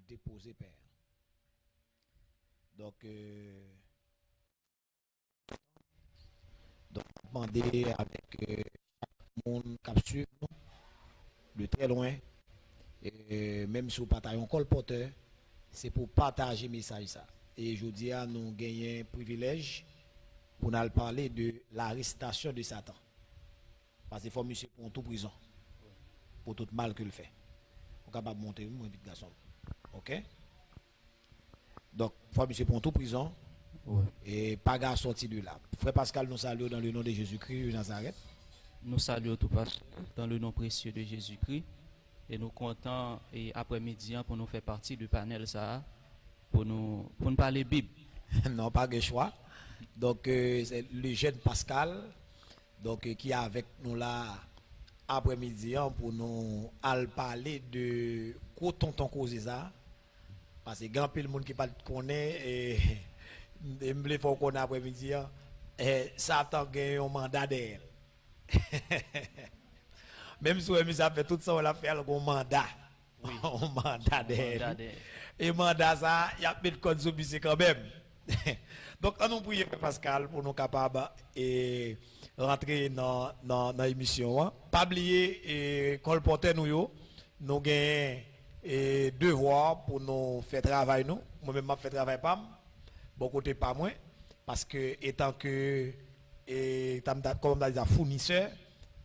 déposer père. Donc demander avec chaque monde qui suit de très loin, et même si vous partagez un colporteur, c'est pour partager le message ça. Et je dis à nous gagner un privilège pour nous parler de l'arrestation de Satan. Parce qu'il faut monsieur pour tout prison, pour tout mal qu'il fait. On est capable de monter mon petit garçon. Ok? Donc, il faut monsieur pour tout prison. Ouais. Et pas gars sorti de là. Frère Pascal, nous saluons dans le nom de Jésus-Christ de Nazareth. Nous saluons tout pasteur dans le nom précieux de Jésus-Christ. Et nous comptons et après-midi pour nous faire partie du panel ça pour nous parler Bible. Non, pas de choix. Donc c'est le jeune Pascal donc qui est avec nous là après-midi pour nous parler de quoi tonton cause ça parce que grand pile monde qui pas connaît et me faut qu'on après-midi Satan gagne un mandat d'elle. Même si on a fait tout ça, on a fait un mandat. Oui. Un mandat d'elle. Et mandat ça, il y a plus de code subissé quand même. Donc, on nous prie Pascal pour nous capables et rentrer dans l'émission. Pas oublier colporter nous gagnons devoir pour nous faire travail nous. Moi-même, je fais travail pas. Bon côté pas moi. Parce que, étant que, comme on a dit, fournisseur,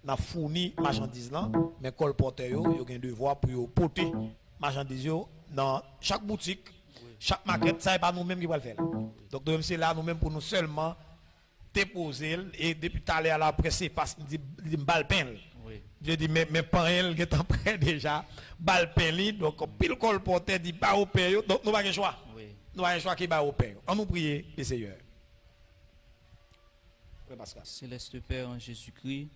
n'a fourni marchandises là, mais colporteur yo a un devoir pour porter marchandises dans chaque boutique, chaque maquette, ça n'est pas nous-mêmes qui va le faire. Donc nous c'est là nous-mêmes pour nous seulement déposer et depuis tout à l'heure la presse passe dit balle pain. Je dis mais pas elle qui est en prêt déjà balle pain donc pile colporteur dit pas au père donc nous pas de choix. Nous pas un choix qui va au père. On nous prie le Seigneur. Céleste Père en Jésus-Christ,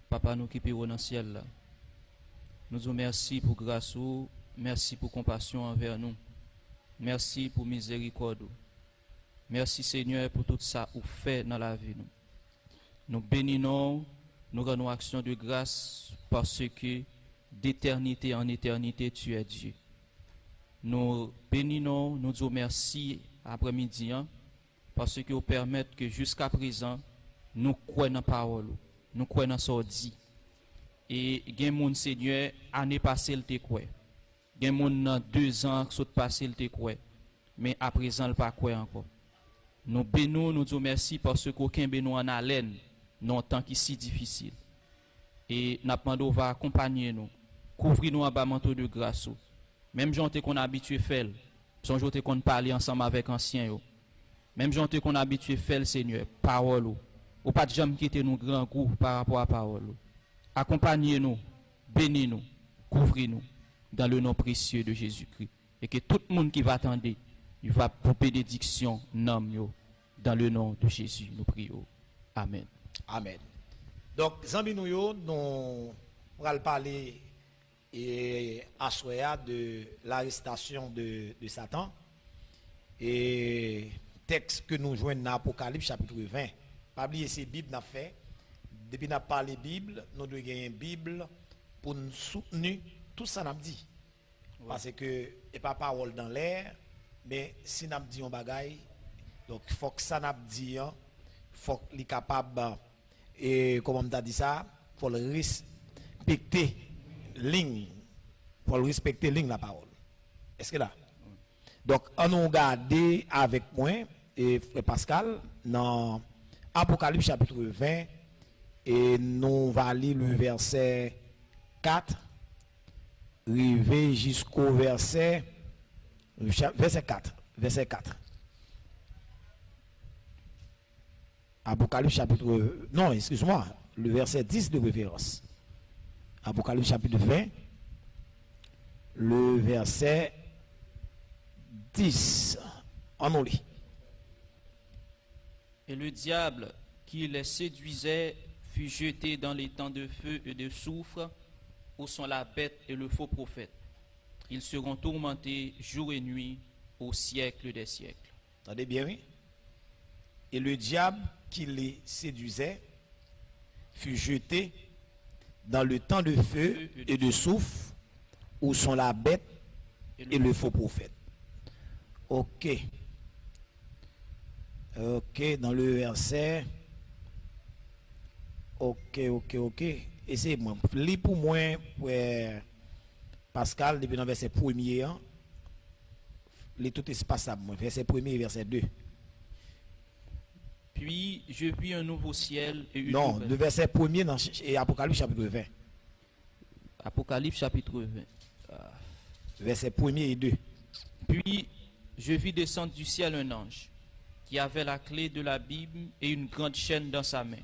Papa nous qui payons dans le ciel là. Nous vous remercions pour grâce, merci pour compassion envers nous. Merci pour miséricorde. Merci Seigneur pour tout ça que vous faites dans la vie. Nous bénissons, nous rendons action de grâce parce que d'éternité en éternité tu es Dieu. Nous bénissons, nous disons merci après-midi parce que vous permettez que jusqu'à présent nous croyons dans la parole. Nous croyons dans ce qu'on dit. Et il y a des gens, Seigneur, année passée, il te croit. Il y a des gens, dans 2 ans, qui sont passés, il te croit. Mais à présent, il ne pas croit encore. Nous bénissons, nous disons merci parce qu'aucun bénou en haleine dans un temps qui est si difficile. Et nous demandons va accompagner nous, couvrir nous en bas manteau de grâce. Même gens qu'on a habitué à faire, son jour qu'on parle ensemble avec anciens. Même gens qu'on a habitué à faire, Seigneur, parole. Ou pas de jamais quitter nous grand groupe par rapport à la parole. Accompagnez-nous, bénis-nous, couvrez-nous dans le nom précieux de Jésus-Christ. Et que tout le monde qui va attendre, il va pour bénédiction, dans le nom de Jésus, nous prions. Amen. Amen. Donc, Zambi nous allons parler à Soya de l'arrestation de Satan. Et texte que nous joignons dans Apocalypse chapitre 20. Pas oublier ces Bibles n'a fait. Depuis n'a parlé Bible, nous devons gagner une Bible pour nous soutenir tout ça n'a dit. Ouais. Parce que et pas parole dans l'air, mais si n'a dit un bagaille, donc il faut que ça n'a dit, faut qu'il capable et comment on t'a dit ça, faut le respecter ligne, faut le respecter ligne la parole. Est-ce que là? Donc on nous garder avec moi et Pascal dans Apocalypse chapitre 20 et nous va lire le verset 4 arriver jusqu'au verset 4. Apocalypse chapitre non, excuse-moi, le verset 10 de référence. Apocalypse chapitre 20 le verset 10. On nous lit. Et le diable qui les séduisait fut jeté dans les temps de feu et de soufre où sont la bête et le faux prophète. Ils seront tourmentés jour et nuit au siècle des siècles. Attendez bien, oui. Et le diable qui les séduisait fut jeté dans le temps de feu et de soufre où sont la bête et le faux prophète. Ok. Ok, dans le verset. Ok. Et c'est moi. Lis pour moi, Pascal, depuis dans le verset 1er. Lis tout espaçable, verset 1er et verset 2. Puis je vis un nouveau ciel et une Non, nouvelle. le verset 1er dans Apocalypse chapitre 20. Apocalypse chapitre 20. Verset 1er et 2. Puis je vis descendre du ciel un ange qui avait la clé de l'abîme et une grande chaîne dans sa main.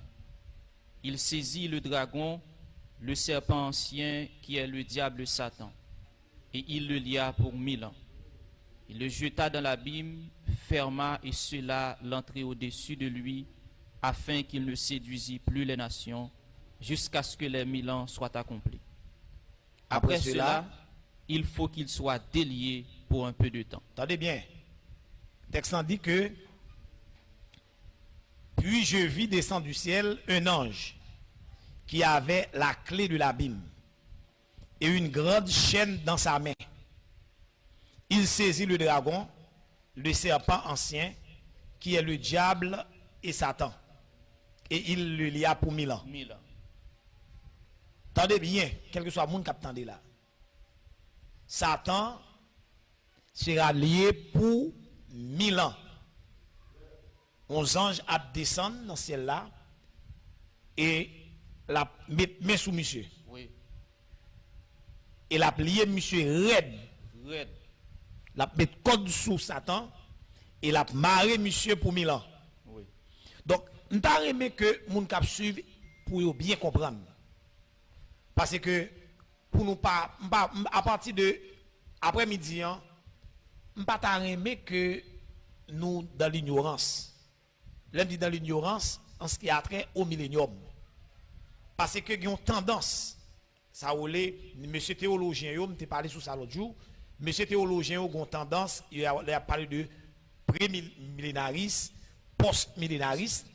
Il saisit le dragon, le serpent ancien qui est le diable Satan, et il le lia pour 1000 ans. Il le jeta dans l'abîme, ferma et scella l'entrée au-dessus de lui, afin qu'il ne séduisît plus les nations, jusqu'à ce que les 1000 ans soient accomplis. Après cela, il faut qu'il soit délié pour un peu de temps. Attendez bien. Le texte en dit que puis je vis descendre du ciel un ange qui avait la clé de l'abîme et une grande chaîne dans sa main. Il saisit le dragon, le serpent ancien, qui est le diable et Satan, et il le lia pour 1000 ans. 1000 ans. Attendez bien, quel que soit le monde qui attendait là. Satan sera lié pour 1000 ans. 11 anges à descendre dans ce ciel là et la mettre sous monsieur. Oui. Et la plier monsieur raide. Red. La mettre code sous Satan et la marrer monsieur pour 1000 ans. Oui. Donc, nous avons aimé que moun kap suivre pour bien comprendre. Parce que pour nous pas à partir de après-midi, nous pas aimé que nous dans l'ignorance. L'un dit dans l'ignorance en ce qui a trait au millénium. Parce que y a une tendance, ça roulé, monsieur théologien, je t'ai parlé sur ça l'autre jour, monsieur théologien a une tendance, il a parlé de pré-millénariste, post-millénariste,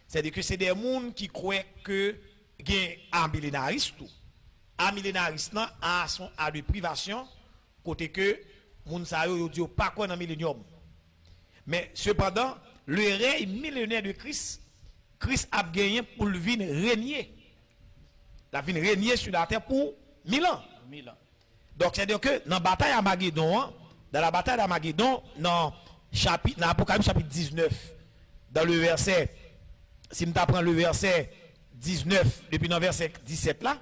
c'est-à-dire que c'est des gens qui croient que il y a un millénariste tout. Un millénariste a de privation, côté que moun sa yo dit pas quoi dans millénium. Mais cependant, le règne millénaire de Christ, Christ a gagné pour le venir régner. La venir régner sur la terre pour 1000 ans. 1000 ans. Donc c'est-à-dire que dans la bataille à Magédon, dans Apocalypse chapitre 19, dans le verset, si nous apprenons le verset 19, depuis le verset 17 là,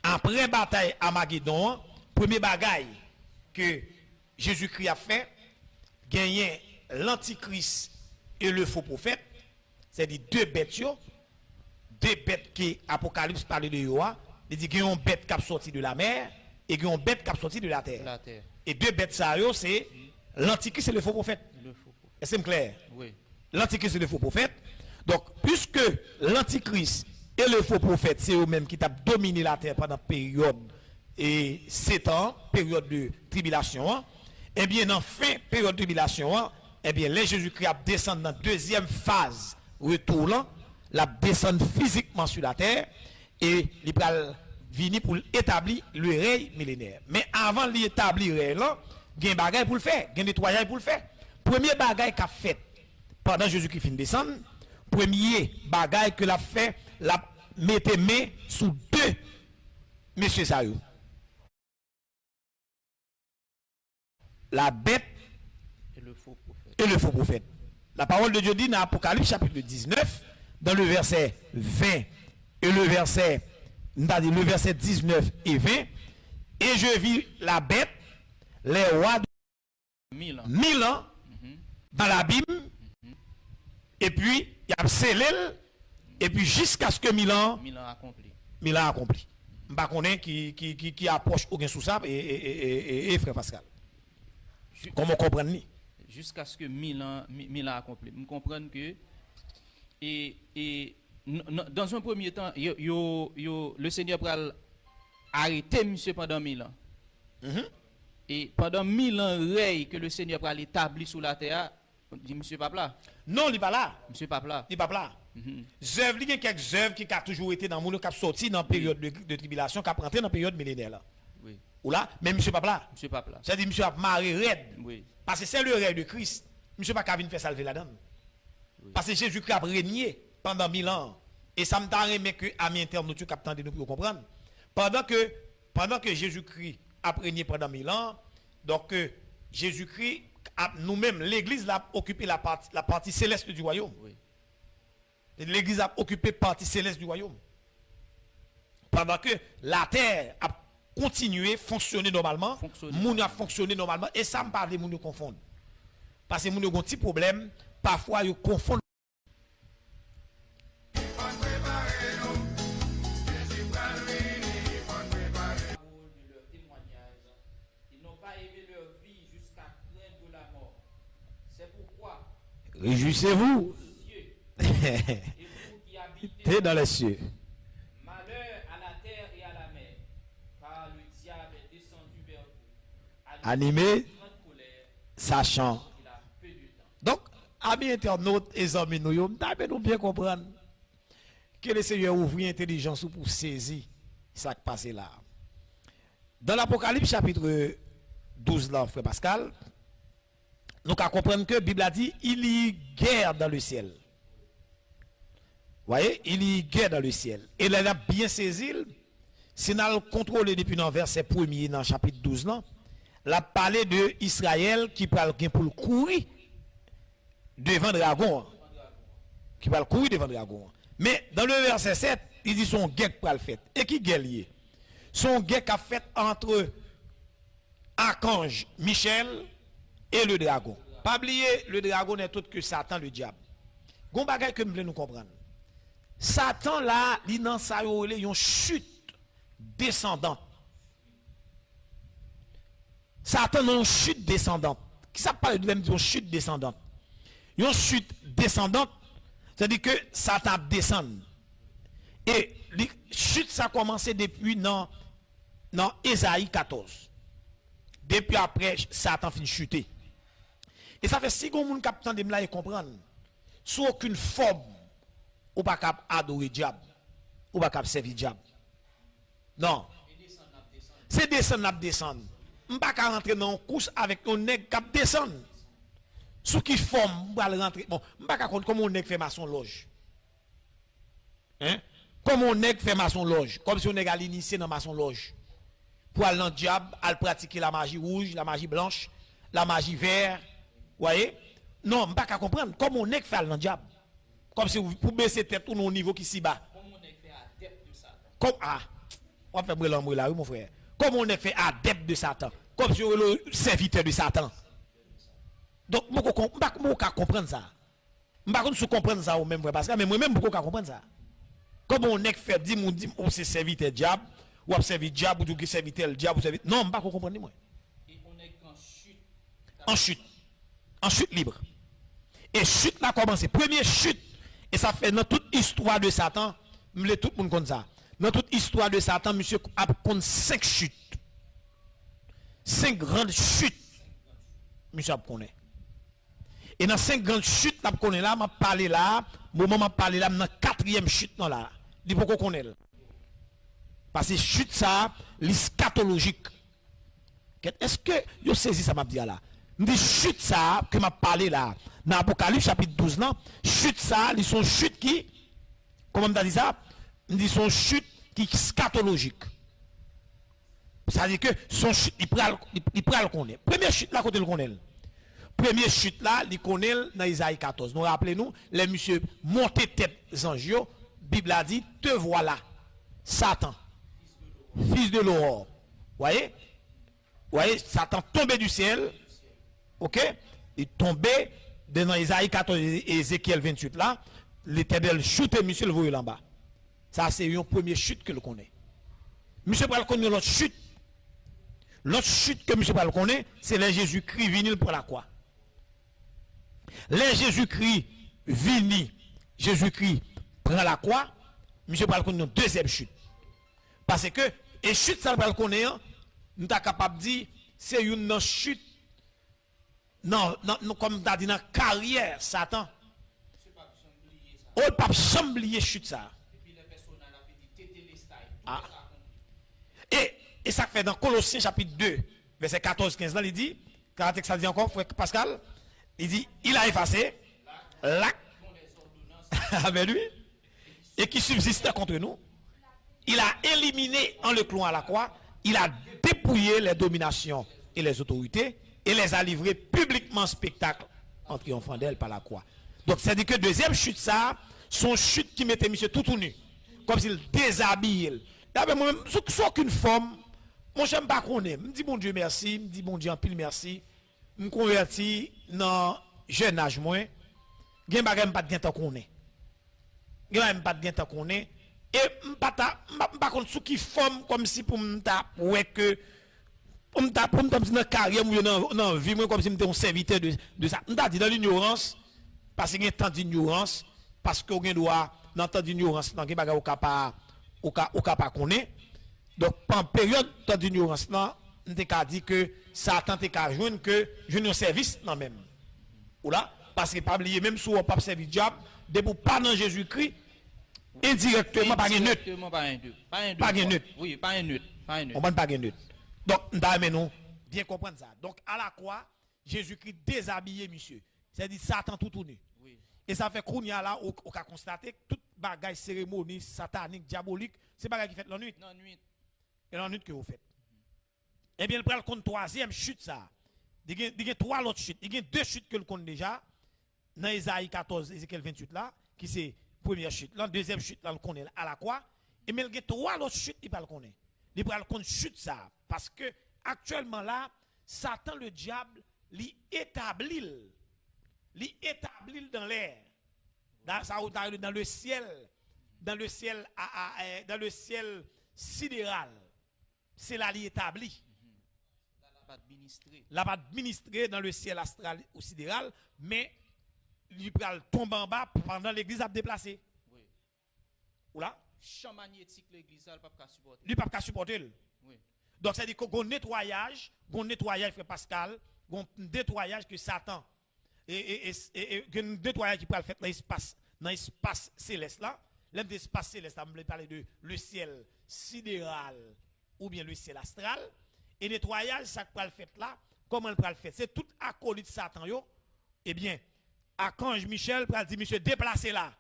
après bataille à Magédon, premier bagaille que Jésus-Christ a fait, gagner l'antichrist et le faux prophète, c'est-à-dire deux bêtes qui Apocalypse parle de Yoa, il dit qu'il y a une bête qui a sorti de la mer et qu'il y a une bête qui a sorti de la terre. Et deux bêtes ça c'est l'antichrist et le faux prophète. Est-ce que c'est clair? Oui. L'antichrist et le faux prophète. Donc, puisque l'antichrist et le faux prophète, c'est eux-mêmes qui ont dominé la terre pendant période et 7 ans, période de tribulation, eh bien, dans la fin période de tribulation, eh bien, les Jésus-Christ descendent dans la deuxième phase retour là, la descend physiquement sur la terre et il va venir pour établir le règne millénaire. Mais avant d'établir le règne là, il y a un bagage pour le faire, il y a un nettoyage pour le faire. Premier bagage qu'a fait pendant Jésus-Christ fin descendre, premier bagage que l'a fait, la mettez main sous deux monsieur Sayo. La bête Et le faux prophète. Et le faux prophète. La parole de Dieu dit dans Apocalypse chapitre 19, dans le verset 20 et le verset 19 et 20, et je vis la bête, les rois de 1000 ans. 1000 ans dans l'abîme, et puis il y a scellé, et puis jusqu'à ce que 1000 ans accompli. 1000 ans accompli. Je ne sais pas qui approche aucun sous ça et frère Pascal. Comment comprendre ni? Jusqu'à ce que 1000 ans accompli. Nous comprenons que dans un premier temps, le Seigneur va arrêter monsieur pendant 1000 ans. Et pendant 1000 ans, règne que le Seigneur va l'établir sur la terre, dit monsieur pas là. Non, il n'est pas là. Monsieur pas là. Il n'est pas là. Œuvres, il y a quelques œuvres qui ont toujours été dans le monde, qui ont sorti dans la période de tribulation, qui ont rentré dans la période millénaire. Là. Oui. Ou là, mais monsieur pas là. Monsieur pas là. C'est-à-dire monsieur a maré raide. Oui. Parce que c'est le rêve de Christ. Monsieur pas qu'à venir faire salver la donne. Oui. Parce que Jésus-Christ a régné pendant 1000 ans. Et ça me t'a aimé que à mi internaute captant de nous pour comprendre. Pendant que Jésus-Christ a régné pendant 1000 ans, donc Jésus-Christ nous-mêmes l'église a occupé la partie céleste du royaume. Oui. L'église a occupé la partie céleste du royaume. Pendant que la terre a continué à fonctionner normalement, moun a fonctionné normalement, et ça me parle de moun nous confondre. Parce que moun a un petit problème, parfois ils confondent. Ils n'ont pas aimé leur vie jusqu'à craindre la mort. C'est pourquoi réjouissez-vous. T'es dans les cieux. Malheur à la terre et à la mer, car le diable est descendu vers vous. Animé, sachant. Donc, amis internautes et amis nous bien comprendre que le Seigneur ouvre l'intelligence pour saisir ce qui passe là. Dans l'Apocalypse chapitre 12 là, frère Pascal, nous allons comprendre que la Bible a dit il y a guerre dans le ciel. Vous voyez, il y a guerre dans le ciel. Et là, il a bien saisi, si nous allons contrôler depuis le verset 1er dans le chapitre 12 là, la parlé de Israël qui parle pour le courir devant le dragon. Qui parle courir devant le dragon. Mais dans le verset 7, il dit son guerre pour le fait. Et qui guerre lié? Son guerre qu'a fait entre Archange Michel et le dragon. Pas oublier, le dragon n'est autre que Satan, le diable. Gon bagay que nous comprendre. Satan là, il dans sa une chute descendante. Satan a une chute descendante. Qui ça parle de même d'une chute descendante? Une chute descendante, c'est-à-dire que Satan descend. Et la chute ça a commencé depuis dans Ésaïe 14. Depuis après, Satan finit de chuter. Et ça fait si vous avez captant de là et comprendre, sous aucune forme, ou pas cap adorer diable, ou pas cap servir diable. Non. C'est descendre. On pas qu'à rentrer dans une course avec un nègre cap descendre. Sous qui forme, on va rentrer. Bon, on pas qu'à compte comment on nègre fait maçon loge. Hein? Comment on nègre fait maçon loge, comme si on nègre à l'initier dans maçon loge. Pour aller dans le diable, à pratiquer la magie rouge, la magie blanche, la magie verte. Vous voyez? Non, on pas qu'à comprendre comment on nègre fait dans le diable. Comme si vous baissez tête tout au niveau qui s'y bat. Comment on est fait adepte de Satan? Comme on fait brûler là, oui mon frère. Comment on est fait adepte de Satan? Comme si on est le serviteur de Satan. Donc, je ne peux pas comprendre ça. Je ne peux pas comprendre ça au même frère parce que moi-même, je ne peux pas comprendre ça. Comment on est fait dire on c'est serviteur diable, ou on servir diable, ou on serviteur diable, ou serviteur. Non, je ne peux pas comprendre moi. Et on est en chute. En chute. En chute libre. Et chute là commencé. Première chute. Et ça fait dans toute histoire de Satan, tout le monde connaît ça. Dans toute histoire de Satan, monsieur a compté 5 chutes. 5 grandes chutes. Monsieur a connaît. Et dans 5 grandes chutes, là, je là, m'a parlé là, moment m'a parlé là, dans 4e chute là. Il faut qu'on connaisse. Parce que chute ça, l'eschatologique. Est-ce que vous saisi ça m'a dit là? Dit chute ça que m'a parlé là dans Apocalypse chapitre 12 là, chute ça, ils sont chute qui comment on dit ça? Ils sont chute qui scatologique. Ça veut dire que son chute il prend le connaît. Première chute là côté le connaît. Première chute là, il connaît dans Isaïe 14. Nous rappelez-nous, les monsieur monté tête anges, Bible a dit te voilà Satan, fils de l'aurore. Voyez? Voyez, Satan tombé du ciel. OK? Il tombé dans Isaïe 14 et Ézéchiel 28 là, l'Éternel chute monsieur le voyez là bas. Ça c'est une première chute que le connaît. Monsieur va connaître l'autre chute. L'autre chute que monsieur va connaître, c'est le Jésus-Christ vinil pour la croix. Le Jésus-Christ vini, Jésus-Christ prend la croix, monsieur va connaître une deuxième chute. Parce que et chute ça va connaître, nous sommes capables de dire c'est une chute. Non, comme tu as dit dans la carrière, Satan. Oh, le pape chamblier chute ça. Et puis les personnes à la petite Ah. Et ça fait dans Colossiens chapitre 2, verset 14-15, là, il dit, quand ça dit encore, frère Pascal, il dit, il a effacé l'acte avec lui, et qui subsistait contre nous. Il a éliminé en le clouant à la croix, il a dépouillé les dominations et les autorités, et les a livrés publiquement en spectacle en triomphant d'elle par la croix. Donc, c'est-à-dire que deuxième chute, ça, son chute qui mettait monsieur tout nu, comme s'il déshabillait. Moi-même, sans qu'une forme, moi, je n'aime pas qu'on est. Je me dis bon Dieu merci, je me dis bon Dieu en pile merci. Je me convertis dans jeune âge, moi. Je n'ai pas de temps qu'on est. Je n'ai pas de temps qu'on est. Et je ne sais pas contre qui forme comme si pour me ouais que pour me dans carrière ou dans vie comme si j'étais un serviteur de ça. On t'a dit dans l'ignorance parce qu'il y a tant d'ignorance parce qu'on doit dans tant d'ignorance dans quelque bagage au cas pas connaît. Donc en période d'ignorance là, on t'a dit que Satan t'a joindre que je un service non même. Ou là parce que pas oublier même si on pas servir diable, de pour pas dans Jésus-Christ indirectement pas un neutre. Pas un neutre. Oui, pas un neutre. On ne pas un neutre. Donc, nous bien comprendre ça. Donc, à la croix, Jésus-Christ déshabillé, monsieur. C'est-à-dire Satan tout tourné. Oui. Et ça fait qu'on y a là, on a constaté que toute bagaille cérémonie satanique, diabolique, c'est bagaille qui fait la nuit. Non, nuit. Et la nuit que vous faites. Eh bien, il prend le compte troisième chute ça. Il y a trois autres chutes. Il y a deux chutes que le compte déjà. Dans Isaïe 14, Ézéchiel 28 là, qui c'est première chute. La deuxième chute là, le connaît à la croix. Et mais il y a trois autres chutes, il ne le connaît. Il prend le compte chute ça. Parce que actuellement là, Satan le diable, l'établit dans l'air, dans le ciel, dans le ciel sidéral. C'est là l'établi. La va administrer dans le ciel astral ou sidéral, mais il va tomber en bas pendant l'église a déplacé. Oui. Ou là? Champ magnétique l'église ne peut pas supporter. Il ne peut pas supporter. Oui. Donc, c'est-à-dire qu'on nettoyage, frère Pascal, un nettoyage que Satan, et un nettoyage qui peut le faire dans l'espace céleste là. L'espace céleste, on va parler de le ciel sidéral ou bien le ciel astral. Et nettoyage, ça peut le faire là. Comment il peut le faire? C'est tout acolyte Satan, yo. Eh bien, Archange Michel peut dire, monsieur, déplacez là.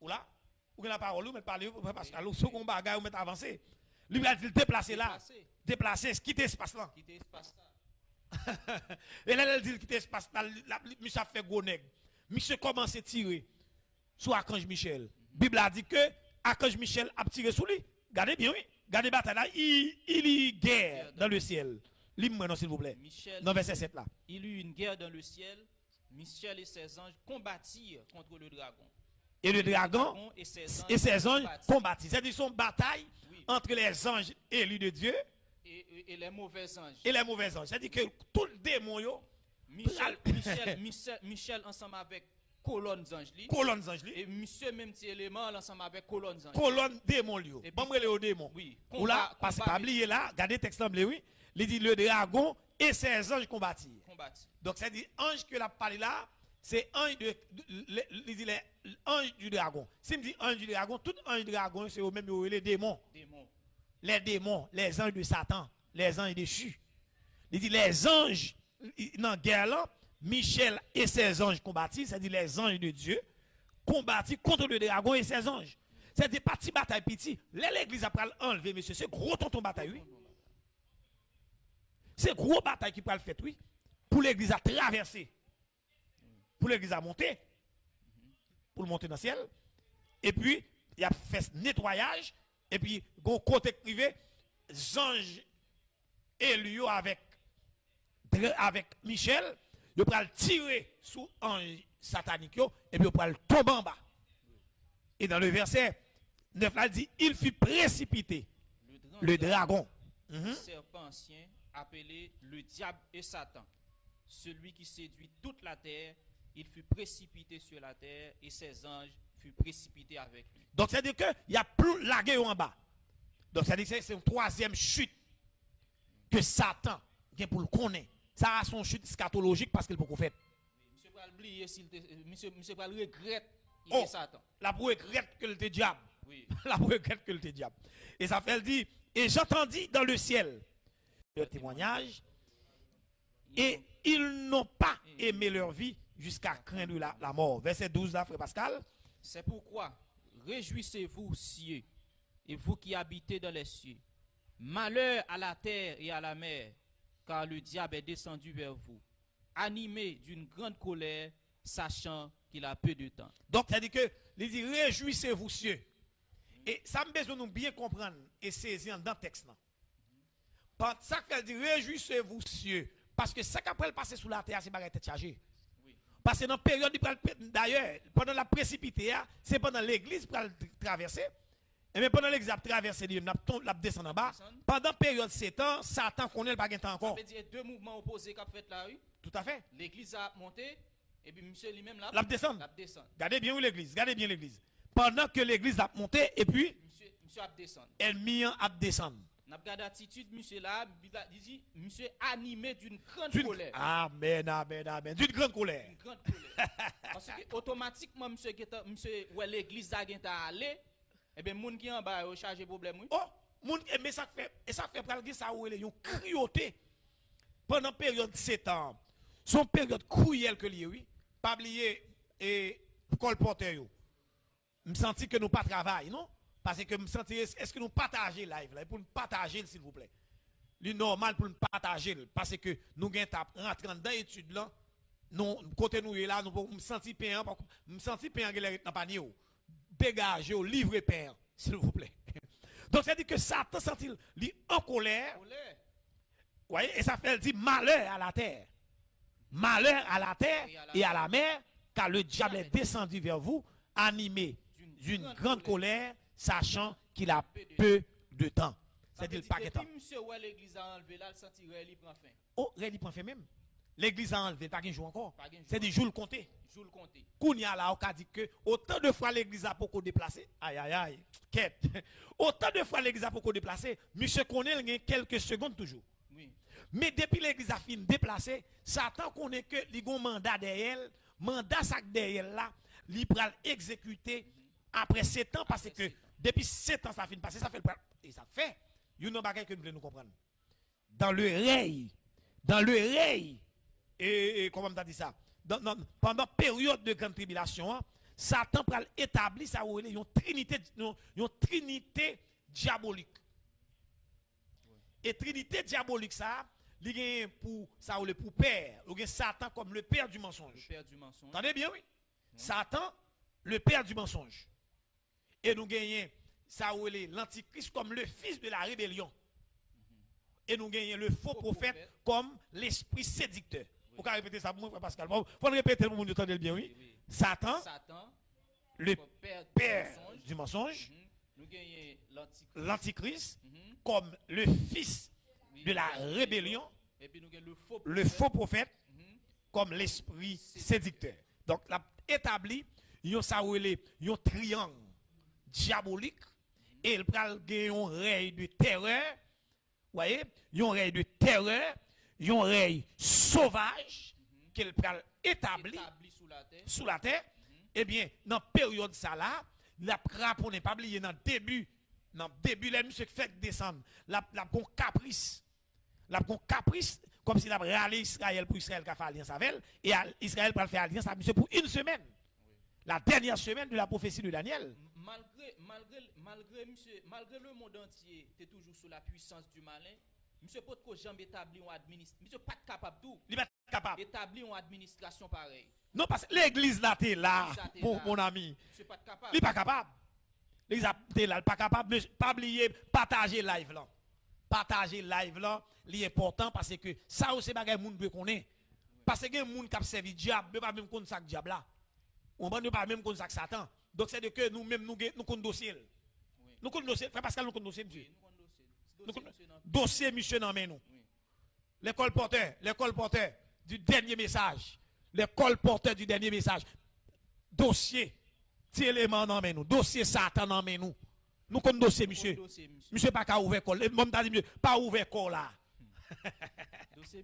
Ou là? Ou la parole, ou met parler, Pascal, ou second bagage, ou met avancé. Lui, il a dit déplacer là. Déplacer, quitter l'espace là. Quitter l'espace là. Et là, il dit quitter l'espace là. Monsieur a fait gros nègre. Monsieur commence à tirer sur Archange Michel. La Bible a dit que Archange Michel a tiré sur lui. Regardez bien, oui. Regardez bataille là. Il y a guerre dans le ciel. Lis-moi, s'il vous plaît. Dans verset 7 là. Il y eut une guerre dans le ciel. Michel et ses anges combattirent contre le dragon. Et le dragon et ses anges combattirent. C'est-à-dire son bataille entre les anges élus de Dieu et les mauvais anges. Et les mauvais anges. C'est-à-dire que tout le démon, Michel ensemble avec colonnes anges. Colonnes anges. Et monsieur même petit élément ensemble avec colonnes anges. Colonnes démons. Et bon, le démon. Oui. Ou là, parce que pas oublier là, regardez texte semblé, oui. Il dit le dragon et ses anges combattirent. Donc, c'est-à-dire ange que la parlé là. C'est ange ange du dragon. Si je dis ange du dragon, tout ange du dragon, c'est au même les démons. Les démons, les anges de Satan, les anges déchus. Il dit les anges, dans la guerre là, Michel et ses anges combattirent, c'est-à-dire les anges de Dieu, combattirent contre le dragon et ses anges. C'est des parties batailles petites. L'église a pris enlever, monsieur, c'est gros tonton bataille, oui. C'est gros bataille qui peut le faire, oui. Pour l'église à traverser. Pour l'église à monter, pour le monter dans le ciel. Et puis, il a fait nettoyage. Et puis, gon côté privé, anges élus avec Michel, il va le tirer sous ange satanique, et puis il va le tomber en bas. Et dans le verset 9, là, il dit, il fut précipité, le dragon. Serpent ancien, appelé le diable et Satan, celui qui séduit toute la terre. Il fut précipité sur la terre et ses anges furent précipités avec lui. Donc, c'est-à-dire qu'il y a plus la guerre en bas. Donc, c'est-à-dire que c'est une troisième chute que Satan vient pour le connaître. Ça a son chute scatologique parce qu'il peut le faire. Monsieur va oublier, monsieur va le regretter, il est Satan. La regrette que le diable. Oui. La regrette que le diable. Et ça fait, elle dit, et j'entendis dans le ciel le témoignage, et ils n'ont pas aimé leur vie jusqu'à craindre la mort. Verset 12 là, frère Pascal. C'est pourquoi, réjouissez-vous, cieux, et vous qui habitez dans les cieux. Malheur à la terre et à la mer, car le diable est descendu vers vous, animé d'une grande colère, sachant qu'il a peu de temps. Donc, ça dit que, il dit, réjouissez-vous, cieux. Et ça me besoin de nous bien comprendre et saisir dans le texte. Par ça qu'elle dit, réjouissez-vous, cieux. Parce que ça qu'après le passer sous la terre, c'est pas être chargé. Oui. Parce que dans la période, d'ailleurs, pendant la précipité, c'est pendant l'église pour traverser. Et bien pendant l'église a traversé, il a descendu en bas. Pendant la période 7 ans, Satan connaît le pas encore. Ça veut dire deux mouvements opposés qu'a fait là, oui. Tout à fait. L'église a monté, et puis monsieur lui-même là. La descend. La descend. Gardez bien où l'église, gardez bien l'église. Pendant que l'église a monté, et puis, Monsieur a descendu. elle mis à descendre. N'a pas d'attitude, monsieur là, il dit, monsieur animé d'une grande colère. Amen, amen, amen. D'une grande colère. Une grande colère. Parce que automatiquement, monsieur, ouais, l'église a allé, et bien, moun qui en bas, a chargé problème. Oui. Oh, mais ça fait prendre ça où ils ont crioté pendant la période 7 ans. Son période cruelle que lié, oui. Pas oublier et colporteur yo. Me senti que nous pas travail, non? Parce que me senti est-ce que nous partager live là pour nous partager s'il vous plaît. Le normal pour nous partager parce que nous gain rentrer dans étude là. Non, côté nous là, nous me senti payant, me senti payant dans panier. Dégager au livre père, s'il vous plaît. Donc ça dit que Satan senti lui en colère. Voyez, et ça fait dit malheur à la terre. Malheur à la terre et à la mer, car le diable est descendu vers vous, animé d'une grande colère, sachant qu'il a peu de temps. C'est-à-dire le paquet de temps. Monsieur, ouais, l'église a enlevé là, le sentirait libre prend fin. Oh, il prend fin même. L'église a enlevé, pas qu'un jour encore. C'est des jours comptés. Jours comptés. Kounia là, on a dit que autant de fois l'église a beaucoup déplacé. Aïe, aïe, aïe. Quête. Autant de fois l'église a beaucoup déplacé. Monsieur connaît quelques secondes toujours. Oui. Mais depuis l'église a fini déplacé, Satan connaît que il y a un mandat derrière, mandat ça derrière là, il va exécuter après 7 ans parce que depuis 7 ans ça finit passer, ça fait et ça fait. You know bagay que nous voulons nous comprendre. Dans le règne, et comment on dit ça? Pendant la période de grande tribulation, hein, Satan va établir ça où il y a une trinité diabolique. Et trinité diabolique ça, il y a pour ça ou pour père, il y a Satan comme le père du mensonge. Le père du mensonge. Entendez bien oui? Satan le père du mensonge. Et nous gagnons ça ou l'antichrist comme le fils de la rébellion. Et nous gagnons le faux prophète comme l'esprit séducteur. Vous pouvez répéter ça pour moi, Pascal. Il faut le répéter pour vous entendez bien, oui. Satan, le père du mensonge. Nous gagnons l'antichrist comme le fils de la rébellion. Et puis nous gagnons le faux prophète comme l'esprit séducteur. Donc, il a établi un triangle diabolique et il prend un règne de terreur. Vous voyez, un règne de terreur, un règne sauvage qu'il prend établi sous la terre. Eh bien, dans la période ça là, la craponne pas oublier dans le début, les monsieur fait descendre, la caprice. La caprice, comme s'il a râlé Israël pour Israël qui a fait alliance avec elle, et Israël pour faire alliance avec monsieur pour une semaine. La dernière semaine de la prophétie de Daniel. Malgré le monde entier, tu es toujours sous la puissance du malin. Monsieur pas de jamais établir une administration. Monsieur pas capable tout. Il est capable. Établir une administration pareille. Non, parce que l'église là, t'es là, mon ami. Monsieur pas capable. Il n'est pas capable. L'église t'es là, il n'est pas capable. Mais pas oublier, partager live là. Partager live là, c'est important parce que ça aussi, c'est des gens qui connaissent. Parce que les gens qui servi diable, ne pas même connaître ça diable là. On ne pas même connaître ça Satan. Donc c'est de que nous-mêmes, nous connaissons dossier. Nous connaissons dossier. Frère Pascal, nous connaissons dossier, monsieur. Dossier, monsieur, non, mais nous. L'école porteur du dernier message. L'école porteur du dernier message. Dossier. Ti élément, non, mais nous. Dossier Satan, non, mais nous. Nous connaissons dossier, monsieur. Monsieur, pas qu'à ouvrir col. Moi, je dis, pas ouvert col là. Dossier,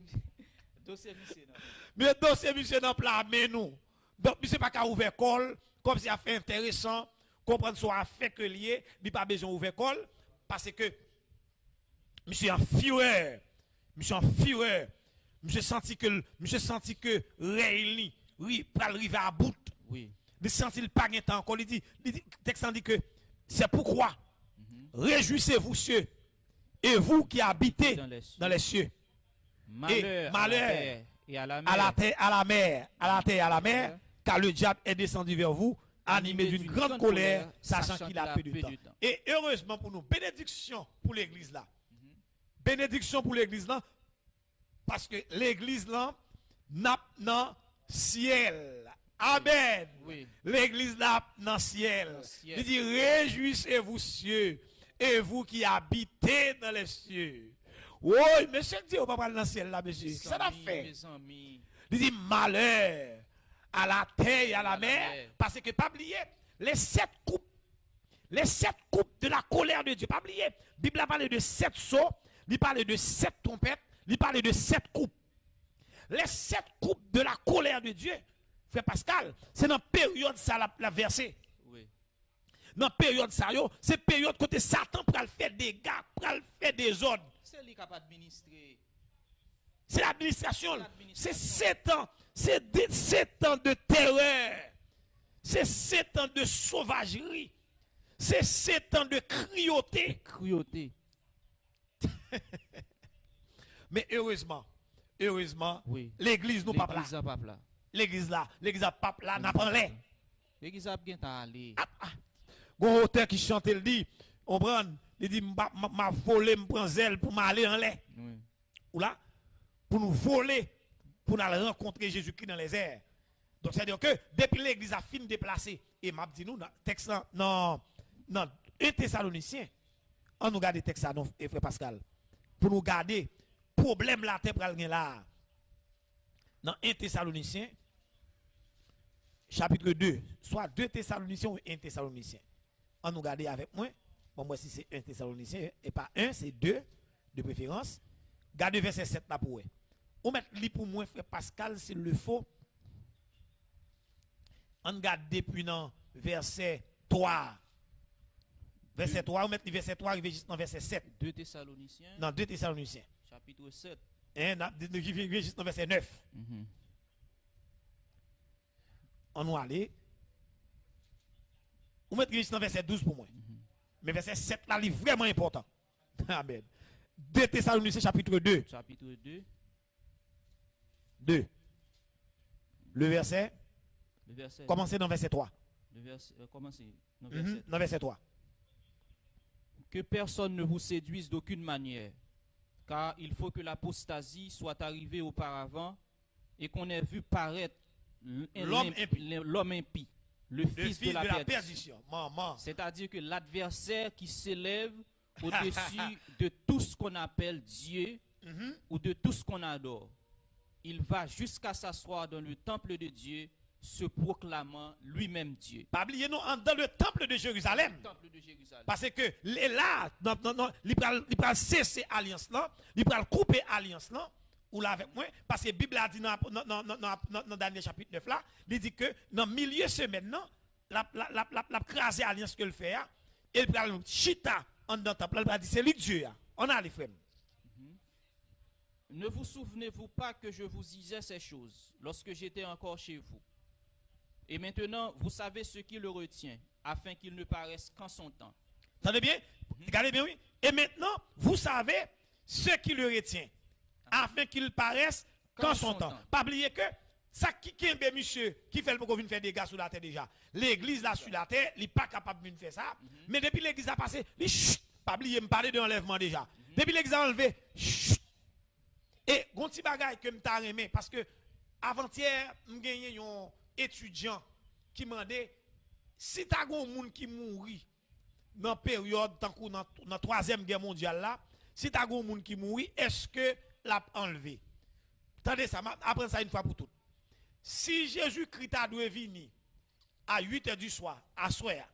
monsieur, non. Mais dossier, monsieur, non, plat, mais nous. Donc, monsieur, pas qu'à ouvrir col. Comme si a fait intéressant. comprendre soit fait que lié, il pas besoin ouvrir col parce que monsieur en fureur, monsieur en fureur, monsieur senti que réuni, oui, pour arriver à bout. Oui. Il senti le pas de temps encore, il dit texte dit que c'est pourquoi réjouissez-vous cieux et vous qui habitez dans les cieux. Malheur à la terre et à la mer. À la terre, à la mer, à la terre, à la mer, car le diable est descendu vers vous, animé d'une grande colère, sachant qu'il a peu de temps. Et heureusement pour nous, bénédiction pour l'église là. Bénédiction pour l'église là, parce que l'église là n'a dans ciel. Amen. Oui. L'église là dans ciel. Il dit réjouissez-vous cieux et vous qui habitez dans les cieux. Oui, monsieur dit on va pas dans le ciel là, monsieur. Ça l'a fait. Il dit malheur à la terre et à la mer. Parce que pas oublier les 7 coupes de la colère de Dieu. Pas oublier. La Bible a parlé de 7 sceaux, il parle de 7 trompettes, il parle de 7 coupes. Les 7 coupes de la colère de Dieu, frère Pascal, c'est dans la période ça la versé. Oui. Dans la période ça, c'est période côté Satan pour faire des gars, pour faire des ordres. C'est lui qui a administré. C'est l'administration. C'est 7 ans. C'est 7 ans de terreur. C'est 7 ans de sauvagerie. C'est 7 ans de cruauté. Mais heureusement, oui. l'église nous pas là. L'église là, pas là, n'a pas l'air. L'église a bien allé. Gon auteur qui chante, il dit, on prend, il dit, m'a volé, me prend zèle pour m'aller en l'air. Oui. Ou là, pour nous voler, pour nous rencontrer Jésus-Christ dans les airs. Donc, c'est-à-dire que depuis l'église a fini de déplacer, et m'a dit nous, texte non, 1 Thessaloniciens, on nous garde texte ça, non, frère Pascal, pour nous garder, problème la terre pral gen là. Dans 1 Thessaloniciens, chapitre 2, soit 2 Thessaloniciens ou 1 Thessaloniciens. On nous garde avec moi, bon, moi si c'est 1 Thessaloniciens, et pas 1, c'est 2, de préférence. Gardez verset 7 là pour vous. On met li pour moi, frère Pascal, s'il le faut. On garde depuis dans verset 3. Verset 3, on met le verset 3 arrivé juste dans verset 7. 2 Thessaloniciens. Non, 2 Thessaloniciens. Chapitre 7. Arrivé juste dans verset 9. On nous aller. On met juste dans verset 12 pour moi. Mais verset 7 là, il est vraiment important. Amen. 2 Thessaloniciens chapitre 2. Chapitre 2. 2. Le verset. Commencez dans verset 3. Commencez dans verset 3. Que personne ne vous séduise d'aucune manière, car il faut que l'apostasie soit arrivée auparavant et qu'on ait vu paraître l'homme impie, le fils de la perdition. C'est-à-dire que l'adversaire qui s'élève au-dessus de tout ce qu'on appelle Dieu ou de tout ce qu'on adore. Il va jusqu'à s'asseoir dans le temple de Dieu, se proclamant lui-même Dieu. Pas oublier nous dans le temple de Jérusalem. Parce que là, il va cesser alliance là, il va couper alliance là, ou là avec moi, parce que la Bible a dit dans le dernier chapitre 9 là, il dit que dans le milieu de semaine, la crasé alliance que le fait, et il va chita en dans le temple, il va dire c'est lui Dieu. On a les frères. Ne vous souvenez-vous pas que je vous disais ces choses lorsque j'étais encore chez vous? Et maintenant, vous savez ce qui le retient, afin qu'il ne paraisse qu'en son temps. Entendez bien? Regardez bien, oui. Et maintenant, vous savez ce qui le retient, afin qu'il paraisse qu'en son temps. Pas oublier que ça qui est monsieur qui fait le pour faire des gars sur la terre déjà. L'église là sur la terre, il n'est pas capable de faire ça. Mais depuis l'église a passé, il pas oublier me parler de enlèvement déjà. Depuis l'église a enlevé, et gon ti bagay que m'ta remé parce que avant-hier m'gagné un étudiant qui m'a demandé si t'as gon monde qui mouri dans période tant que dans la 3e guerre mondiale là, si t'as gon monde qui mouri, est-ce que l'a enlevé? Attendez ça, après ça une fois pour toutes. Si Jésus-Christ a dû venir à 8h du soir, à soir.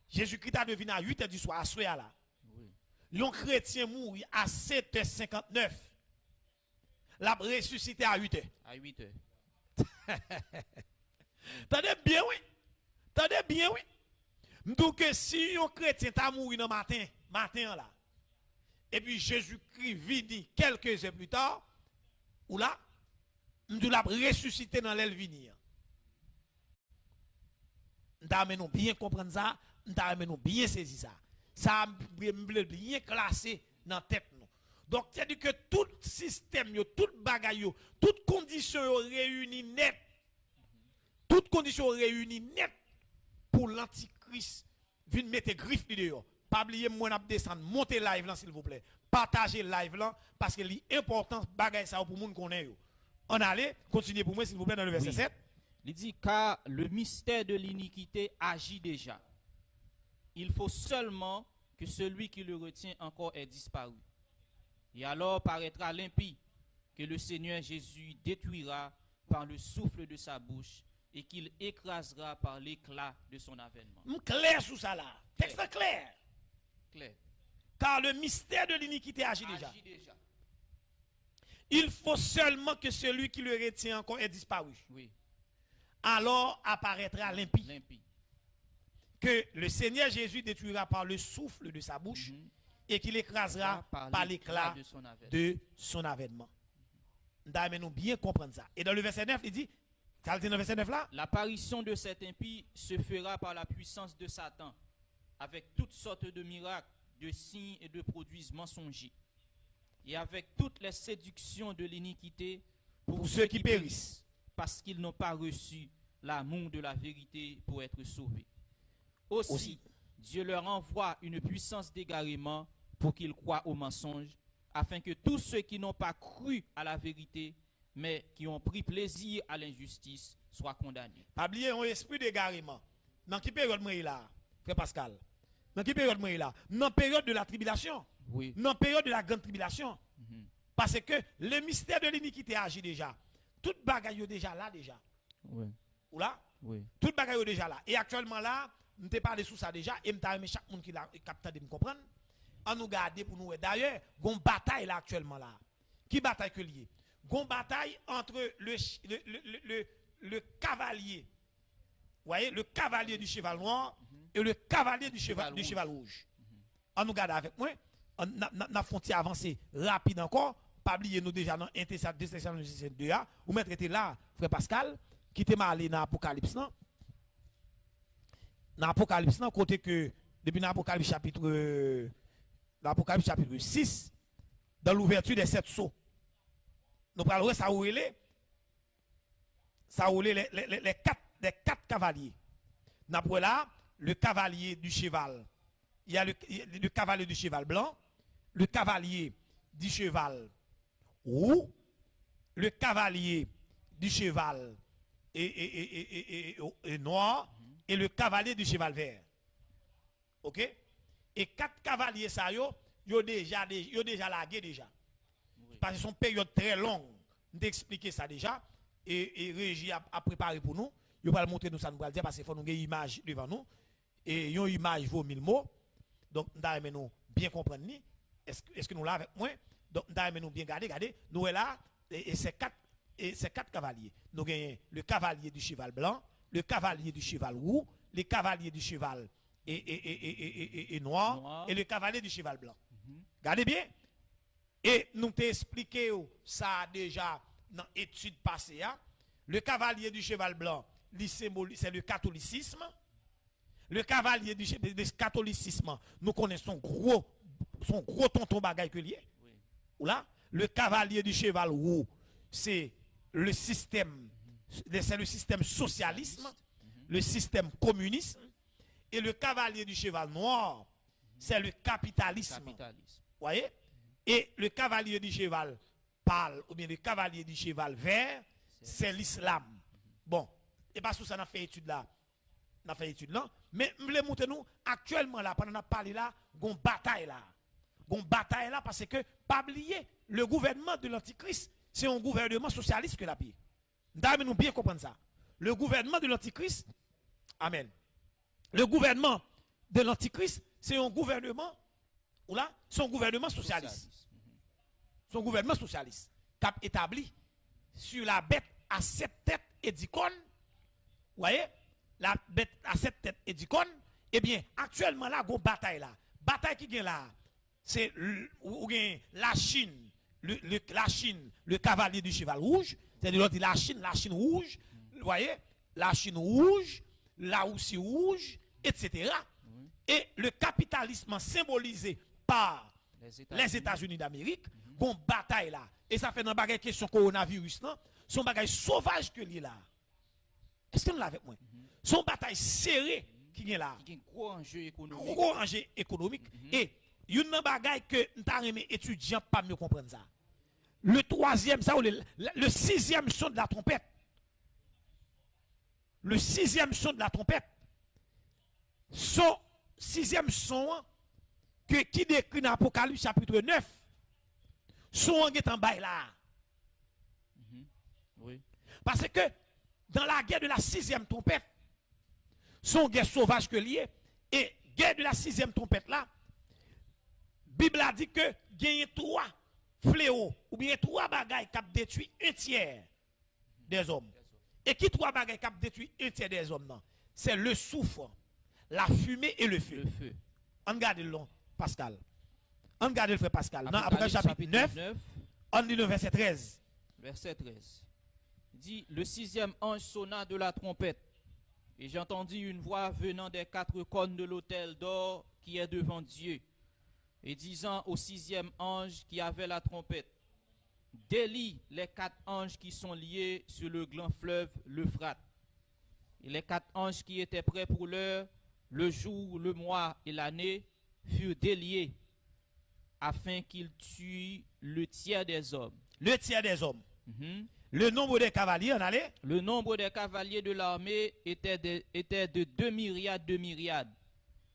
Jésus-Christ a dû venir à 8h du soir, à soir là. Un chrétien mourit à 7h59. L'a ressuscité à 8h. À 8h. Tendez bien, oui. Tendez bien, oui. M'dou que si un chrétien t'a mouru dans matin là, et puis Jésus-Christ vini quelques heures plus tard, ou là, m'dou l'a ressuscité dans l'aile venir. M'ta nous bien comprendre ça, m'ta nous bien saisir ça. Ça m'ble bien classé dans la tête nous. Donc c'est-à-dire que tout système, tout bagaille, toute condition réunie net, toute condition réunie net pour l'antichrist vient mettre griffe dehors. Pas oublier moi n'a descendre, monter live là s'il vous plaît. Partagez live là parce que l'important bagaille ça pour moun connaît yo. On allait continuer pour moi s'il vous plaît dans le verset 7. Il dit car le mystère de l'iniquité agit déjà. Il faut seulement que celui qui le retient encore ait disparu. Et alors paraîtra l'impie que le Seigneur Jésus détruira par le souffle de sa bouche et qu'il écrasera par l'éclat de son avènement. Clair sous ça là. Texte clair. Clair. Car le mystère de l'iniquité agit déjà. Il faut seulement que celui qui le retient encore ait disparu. Oui. Alors apparaîtra l'impie. L'impie. Que le Seigneur Jésus détruira par le souffle de sa bouche et qu'il écrasera par l'éclat de son avènement. Nous bien comprendre ça. Et dans le verset 9, il dit, ça le dit dans le verset 9 là? L'apparition de cet impie se fera par la puissance de Satan, avec toutes sortes de miracles, de signes et de produits mensongers, et avec toutes les séductions de l'iniquité pour ceux qui périssent, parce qu'ils n'ont pas reçu l'amour de la vérité pour être sauvés. Aussi, Dieu leur envoie une puissance d'égarement pour qu'ils croient au mensonge, afin que tous ceux qui n'ont pas cru à la vérité, mais qui ont pris plaisir à l'injustice, soient condamnés. Pas oublier un esprit d'égarement. Dans quelle période moi là, frère Pascal? Dans quelle période moi là? Dans la période de la tribulation. Oui. Dans la période de la grande tribulation. Parce que le mystère de l'iniquité agit déjà. Toute bagaille est déjà là déjà. Oui. Ou là? Oui. Toute bagaille est déjà là. Et actuellement là, je t'ai parlé sous ça déjà et je chaque monde qui l'a capté de me comprendre. On nous garde pour nous. D'ailleurs, il y a une bataille là actuellement là. Qui bataille que lié? Il y a une bataille entre le cavalier. Vous voyez, le cavalier du cheval noir et le cavalier du cheval rouge. On nous garde avec moi. On a frontière avancée rapide encore. Pas oublier nous déjà dans Thessaloniciens 2A. Ou mettre était là, frère Pascal, qui était mal dans l'Apocalypse. Dans l'Apocalypse, côté que, depuis l'Apocalypse chapitre 6, dans l'ouverture des 7 sceaux, nous parlons ça où les quatre cavaliers. Nous avons là le cavalier du cheval. Il y a le cavalier du cheval blanc, le cavalier du cheval roux, le cavalier du cheval et noir et le cavalier du cheval vert. OK? Et 4 cavaliers ça yo déjà lagué déjà. Oui. Parce que c'est une période très longue. Nous expliquer ça déjà et Régie a préparé pour nous. Il va montrer nous ça nous va dire parce qu'il faut nous une image devant nous et une image vaut 1000 mots. Donc nous bien comprendre ni est-ce que nous là avec moi donc nous bien garder nous est là et ces quatre cavaliers. Nous gagnons le cavalier du cheval blanc, le cavalier du cheval roux, le cavalier du cheval et noir et le cavalier du cheval blanc. Regardez bien. Et nous t'ai expliqué ça déjà dans l'étude passée. Le cavalier du cheval blanc, c'est le catholicisme. Le cavalier du catholicisme, nous connaissons son gros tonton bagaille que lié. Oui. Ou là, le cavalier du cheval roux, c'est le système, c'est le système socialisme, le système communisme. Et le cavalier du cheval noir, c'est le capitalisme. Vous voyez? Et le cavalier du cheval pâle, ou bien le cavalier du cheval vert, c'est l'islam. Bon, et parce que ça n'a fait étude là. N'a fait étude là. Mais je voulais montrer nous, actuellement là, pendant qu'on a parlé là, il y a une bataille là. Il y a une bataille là parce que, pas oublier, le gouvernement de l'Antichrist, c'est un gouvernement socialiste que la paix. Nous bien comprendre ça. Le gouvernement de l'Antichrist, amen. Le gouvernement de l'Antichrist, c'est un gouvernement, ou là, c'est un gouvernement socialiste. C'est un gouvernement socialiste, cap établi sur la bête à 7 têtes et 10 cônes. Vous voyez? La bête à 7 têtes et 10 cônes, Eh bien, actuellement, là, il y a une bataille là. Bataille qui est là, c'est la Chine, la Chine, le cavalier du cheval rouge, c'est-à-dire la Chine rouge, vous voyez, la Chine rouge, la Russie rouge, etc. Et le capitalisme symbolisé par les États-Unis d'Amérique, une bataille là. Et ça fait dans la question coronavirus, non? Son bagaille sauvage que est là. Est-ce que vous l'avez avec moi? Son bataille serrée qui est là. Qui a un gros enjeu économique. Gros enjeu économique. Et il y a une bagaille que nous avons étudiants pas mieux comprendre ça. Le troisième, ça, le sixième son de la trompette. Le sixième son de la trompette. Son sixième son qui décrit dans Apocalypse chapitre 9. Son est en bas là. Oui. Parce que dans la guerre de la sixième trompette, son guerre sauvage que lié, et guerre de la sixième trompette là, Bible a dit que gagne trois fléaux, ou bien trois bagailles qui ont détruit un tiers des hommes. Et qui trois bagailles qui ont détruit un tiers des hommes non? C'est le soufre, la fumée et le feu. On regarde le long, Pascal. On regarde le frère Pascal. Dans Apocalypse chapitre 9, on lit le verset 13. Verset 13. Il dit, le sixième ange sonna de la trompette, et j'entendis une voix venant des quatre cornes de l'autel d'or qui est devant Dieu, et disant au sixième ange qui avait la trompette, délie les quatre anges qui sont liés sur le grand fleuve l'Euphrate. Et les quatre anges qui étaient prêts pour l'heure, le jour, le mois et l'année, furent déliés, afin qu'ils tuent le tiers des hommes. Le tiers des hommes. Le nombre des cavaliers, on allait? Le nombre des cavaliers de l'armée était de 2 myriades de myriades.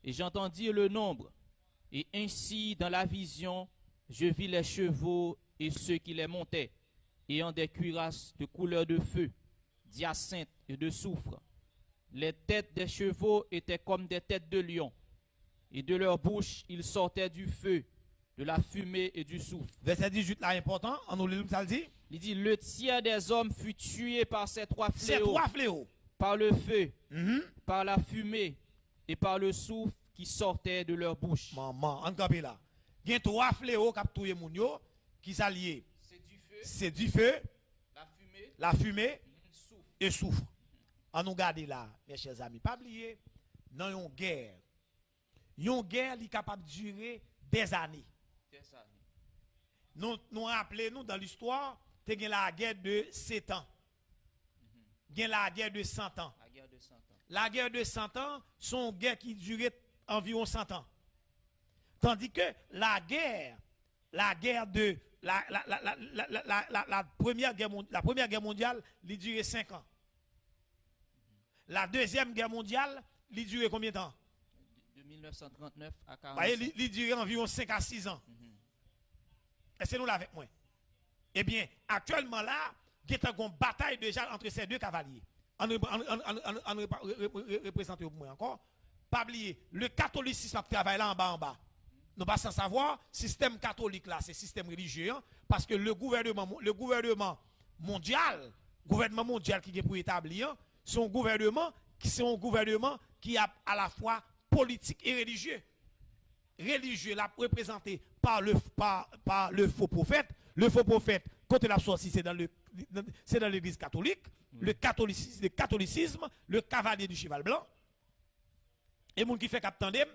Et j'entendis le nombre. Et ainsi, dans la vision, je vis les chevaux et ceux qui les montaient, ayant des cuirasses de couleur de feu, d'hyacinthe et de soufre. Les têtes des chevaux étaient comme des têtes de lions. Et de leur bouche, il sortait du feu, de la fumée et du soufre. Verset 18 là important, on nous lit ça le dit. Il dit, le tiers des hommes fut tué par ces trois fléaux. Ces trois fléaux. Par le feu, par la fumée et par le souffle qui sortait de leur bouche. Maman, on campe là. Il y a trois fléaux qui ont tué moun yo, qui s'allient. C'est du feu, la fumée et soufre. On nous garde là, mes chers amis, pas oublier, dans une guerre qui est capable de durer des années. Nous rappelons dans l'histoire, il y a la guerre de 7 ans. Il y a la guerre de 100 ans. La guerre de 100 ans, c'est une guerre qui durait environ 100 ans. Tandis que la guerre de la première guerre mondiale, elle durait 5 ans. La deuxième guerre mondiale, elle durait combien de temps? De 1939 à 40. Elle durait environ 5 à 6 ans. Est-ce que nous l'avons avec moi? Eh bien, actuellement là, il y a une bataille déjà entre ces deux cavaliers. On représente pour moi encore. Pas oublier, le catholicisme travaille là en bas. Nous pas sans savoir, système catholique là, c'est système religieux, hein, parce que le gouvernement mondial qui est pour établir, c'est un gouvernement qui a à la fois politique et religieux. Religieux là représenté par le faux prophète. Le faux prophète, quand il a sorti, c'est dans l'église catholique. Le catholicisme, le cavalier du cheval blanc. Et moun qui fait captandem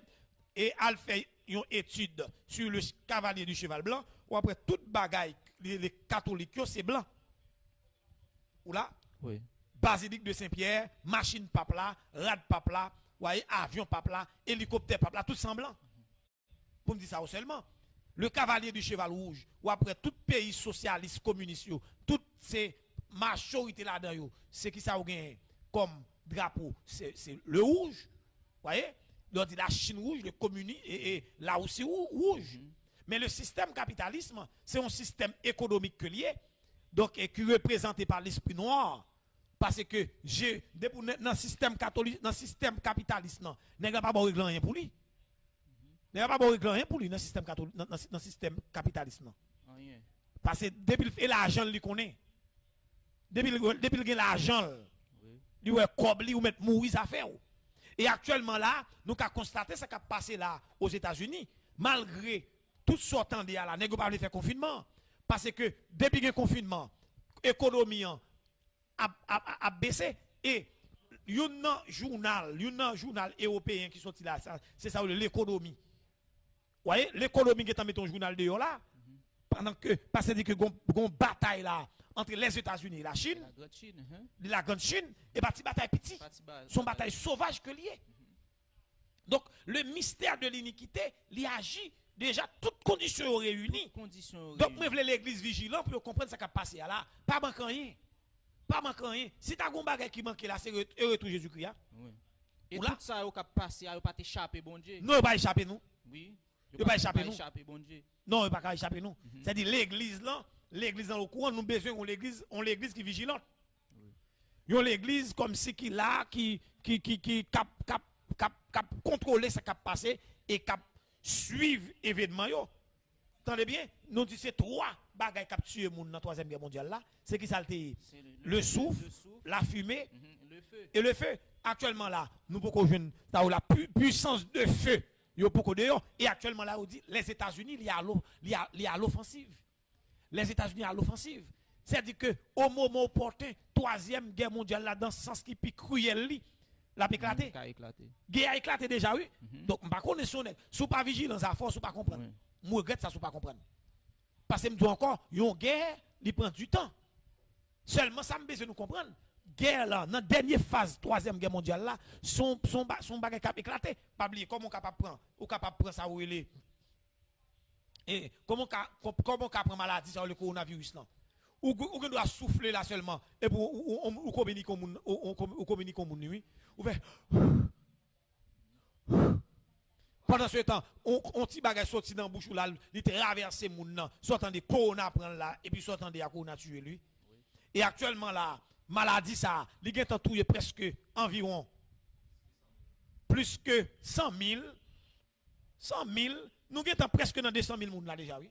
et al fait une étude sur le cavalier du cheval blanc, ou après toute bagaille, les catholiques, c'est blanc. Ou là? Oui. Basilique de Saint-Pierre, machine papla, rad papla, avion papla, hélicoptère papla, tout semblant. Pour me dire ça seulement. Le cavalier du cheval rouge, ou après tout pays socialiste, communiste, toutes ces majorités là-dedans, c'est qui ça ou gagne comme drapeau, c'est le rouge. Voyez? Donc la Chine rouge, le communisme et là aussi rouge. Mais le système capitalisme, c'est un système économique que lié, donc et qui est représenté par l'esprit noir. Parce que dans le système catholique, dans le système capitaliste, non, n'est pas bon régler rien pour lui. N'est pas bon régler rien pour lui dans le système catholique, dans le système capitaliste, non. Rien. Parce que depuis qu'il fait l'argent, il connaît. Depuis qu'il a l'argent, il est comme lui ou mettre mourir ça fait. Et actuellement là, nous avons constaté ce qui a passé là aux États-Unis, malgré tout sortant de là, nous n'avons pas faire confinement. Parce que depuis le confinement, l'économie a baissé. Et il y a un journal européen qui sorti là, c'est ça l'économie. Vous voyez, l'économie qui est en mettant un journal de là, pendant que, parce que il y a une bataille là entre les États-Unis et la Chine, la grande Chine, et une bataille petite. Son bataille sauvage que liée. Donc, le mystère de l'iniquité, il agit déjà toutes conditions réunies. Donc, moi, je veux l'église vigilante pour comprendre ce qui a passé là. Pas manquant rien. Pas manquant rien. Si tu as un bagage qui manque là, c'est retour Jésus-Christ. Oui. Et tout ça, il a passé, il n'a pas échappé, bon Dieu. Non, il n'a pas échappé, nous. Oui. Il n'a pas échappé, nous. Bon Dieu. Non, il n'a pas échappé, nous. C'est-à-dire, l'église là, l'église dans le courant, nous avons besoin de l'église qui est vigilante. Il y a l'église comme si qui là, qui contrôler ce qui a passé et qui suivre l'événement. Attendez bien, nous disons c'est trois bagages qui ont tué dans la Troisième Guerre mondiale là. C'est qui ça le souffle, la fumée et le feu. Actuellement là, nous pouvons jouer la puissance de feu. Et actuellement là, on dit les États-Unis il y a l'offensive. Les États-Unis à l'offensive. C'est-à-dire que au moment opportun, Troisième Guerre mondiale là, dans ce sens qui est cruel, la éclaté. Guerre a éclaté déjà, oui. Donc, je ne connais pas si vous pas vigilant, ça force, vous pas comprendre. Je regrette ça, vous pas comprendre. Parce que je me dis encore, une guerre, il prend du temps. Seulement, ça me besoin de nous comprendre. Guerre là, dans la dernière phase, Troisième Guerre mondiale là, son bagage a éclaté. Pas oublier comment on est capable de prendre ça où il est. Et comment on prend maladie, ça le coronavirus là. Ou doit souffler là seulement. Et pour ou communique au monde, oui. Ou fait pendant ce temps, on petit bagage sorti dans bouche là, il traverse moun nan, sortant de corona prend là et puis sortant de corona tuer lui. Et actuellement là, maladie ça, il est touye presque environ plus que 100 000. Nous sommes presque dans 200 000 moun là déjà, oui.